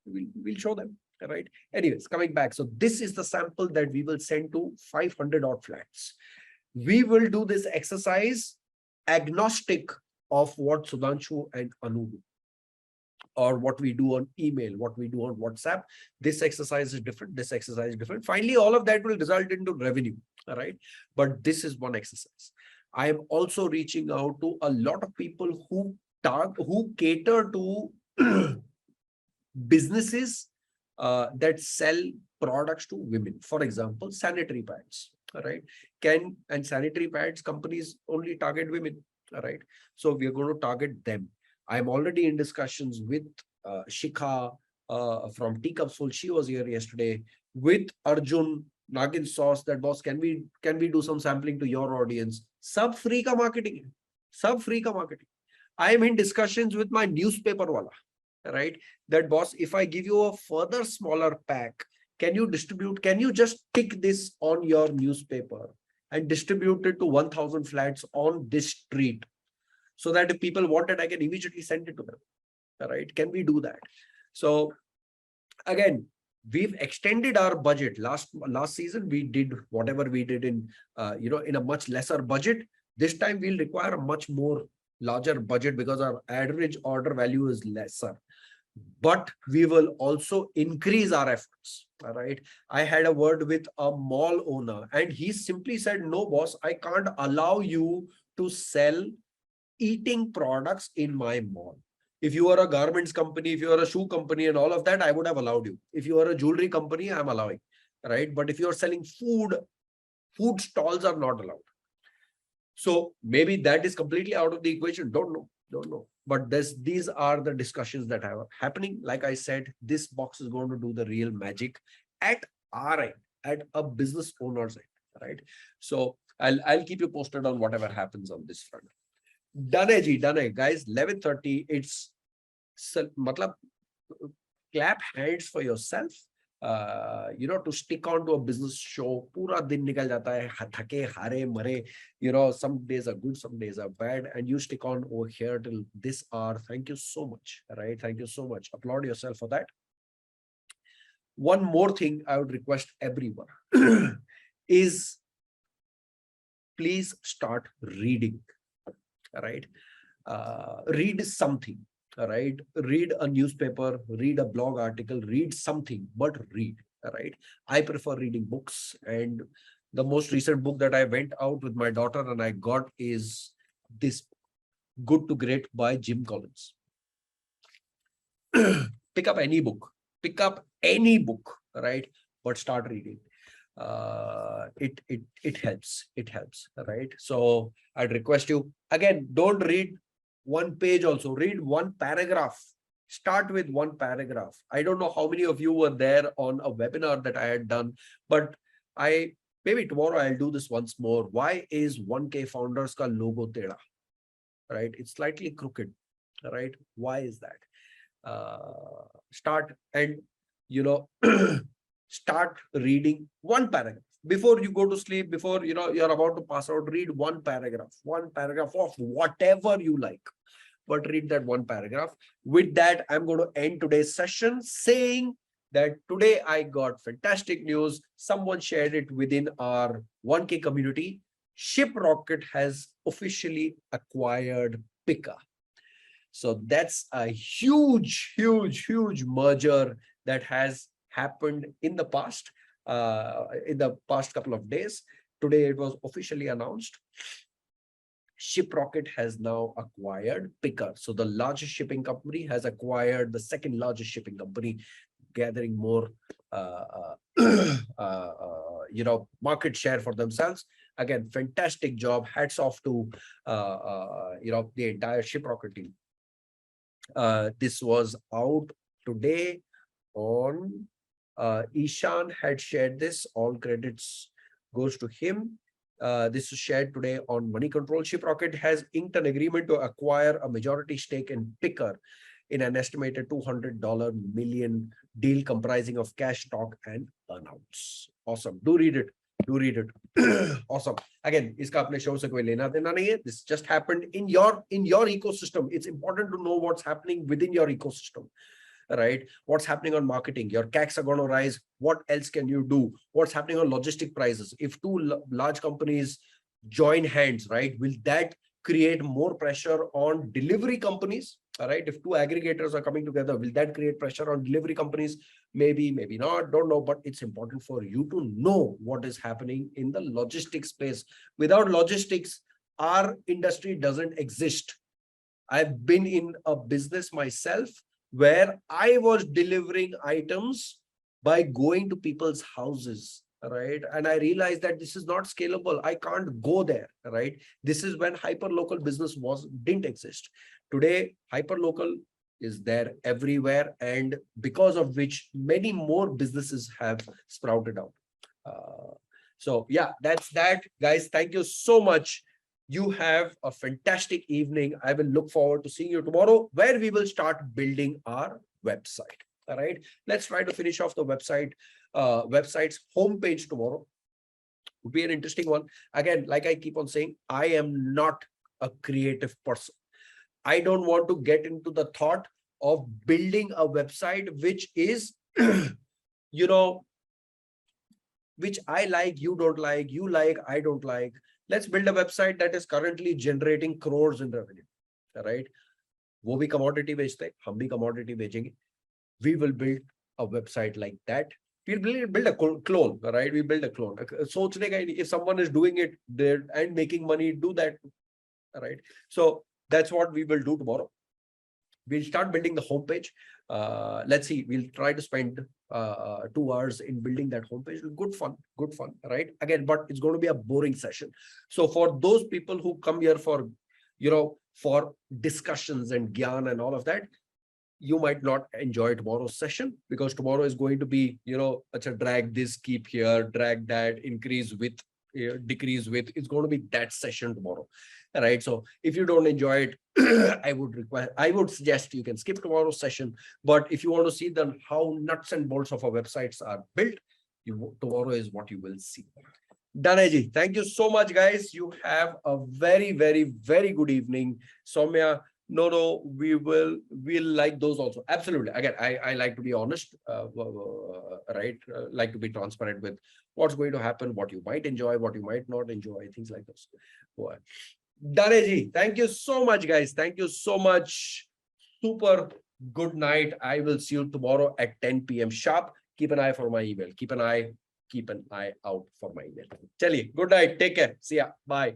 We'll show them. Right? Anyways, coming back. So this is the sample that we will send to 500 odd flats. We will do this exercise agnostic of what Sudhanshu and Annu do, or what we do on email, what we do on WhatsApp. This exercise is different. This exercise is different. Finally, all of that will result into revenue. All right. But this is one exercise. I am also reaching out to a lot of people who cater to businesses that sell products to women. For example, sanitary pads. All right. And sanitary pads companies only target women. All right. So we are going to target them. I'm already in discussions with Shikha from Teacupsful. She was here yesterday with Arjun Nagin Sauce. That boss, can we do some sampling to your audience? Sub free ka marketing. Sub free ka marketing. I am in discussions with my newspaper wala. Right? That boss, if I give you a further smaller pack, can you distribute? Can you just tick this on your newspaper and distribute it to 1,000 flats on this street? So that if people want it, I can immediately send it to them. All right? Can we do that? So again, we've extended our budget. Last season, we did whatever we did in in a much lesser budget. This time we'll require a much more larger budget because our average order value is lesser. But we will also increase our efforts. All right. I had a word with a mall owner and he simply said, no, boss, I can't allow you to sell eating products in my mall. If you are a garments company, if you are a shoe company and all of that, I would have allowed you. If you are a jewelry company, I'm allowing, right? But if you are selling food stalls are not allowed. So maybe that is completely out of the equation. Don't know. But these are the discussions that are happening. Like I said, this box is going to do the real magic at our end, at a business owner's end, right? So I'll keep you posted on whatever happens on this front. Done hai, guys. 11:30. It's matlab, clap hands for yourself. to stick on to a business show. Pura din nikal jata hai, thake, hare, mare, some days are good, some days are bad, and you stick on over here till this hour. Thank you so much, right? Thank you so much. Applaud yourself for that. One more thing I would request everyone is please start reading, right? Read something, right? Read a newspaper, read a blog article, read something, but read, right? I prefer reading books, and the most recent book that I went out with my daughter and I got is this Good to Great by Jim Collins. Pick up any book, right? But start reading. It helps, right? So I'd request you, again, don't read one page, also read one paragraph. Start with one paragraph. I don't know how many of you were there on a webinar that I had done, but maybe tomorrow I'll do this once more. Why is 1K Founders ka logo teda, right? It's slightly crooked, right? Why is that? Start and start reading one paragraph before you go to sleep, before you're about to pass out. Read one paragraph of whatever you like, but read that one paragraph. With that, I'm going to end today's session saying that today I got fantastic news. Someone shared it within our 1K community. ShipRocket has officially acquired Pika. So that's a huge merger that has happened in the past couple of days. Today it was officially announced. ShipRocket has now acquired Pika. So the largest shipping company has acquired the second largest shipping company, gathering more market share for themselves. Again, fantastic job. Hats off to the entire ShipRocket team. This was out today on Ishan had shared this. All credits goes to him. This was shared today on Money Control. ShipRocket has inked an agreement to acquire a majority stake in Picker in an estimated $200 million deal comprising of cash, stock, and earnouts. Awesome. Do read it. Awesome. Again, iska apne show se koi lena dena nahi hai. This just happened in your ecosystem. It's important to know what's happening within your ecosystem, right? What's happening on marketing? Your CACs are going to rise. What else can you do? What's happening on logistic prices? If two large companies join hands, right, will that create more pressure on delivery companies? All right, if two aggregators are coming together, will that create pressure on delivery companies? Maybe, maybe not, don't know, but it's important for you to know what is happening in the logistics space. Without logistics, our industry doesn't exist. I've been in a business myself where I was delivering items by going to people's houses, right? And I realized that this is not scalable. I can't go there, right? This is when hyperlocal business didn't exist. Today, hyperlocal is there everywhere, and because of which many more businesses have sprouted out. So yeah, that's that, guys. Thank you so much. You have a fantastic evening. I will look forward to seeing you tomorrow, where we will start building our website. All right, let's try to finish off the website's homepage tomorrow. Would be an interesting one. Again, like I keep on saying, I am not a creative person. I don't want to get into the thought of building a website which is, which I like, you don't like, you like, I don't like. Let's build a website that is currently generating crores in revenue, right? वो भी commodity बेचते हैं, हम भी commodity बेचेंगे. We will build a website like that. We'll build a clone, right? We build a clone. सोचने का, if someone is doing it there and making money, do that, right? So that's what we will do tomorrow. We'll start building the homepage. Let's see. We'll try to spend 2 hours in building that homepage. Good fun, right? Again, but it's going to be a boring session. So for those people who come here for, for discussions and gyan and all of that, you might not enjoy tomorrow's session, because tomorrow is going to be, drag this, keep here, drag that, increase with, decrease with. It's going to be that session tomorrow. right? So if you don't enjoy it, I would suggest you can skip tomorrow's session. But if you want to see how nuts and bolts of our websites are built, tomorrow is what you will see. Daneji, thank you so much, guys. You have a very, very, very good evening. Soumya, no, we'll like those also. Absolutely. Again, I like to be honest, right? Like to be transparent with what's going to happen, what you might enjoy, what you might not enjoy, things like this. Daneji, thank you so much, guys. Thank you so much. Super good night. I will see you tomorrow at 10 p.m. sharp. Keep an eye for my email. Keep an eye out for my email. Chaliye, good night. Take care. See ya. Bye.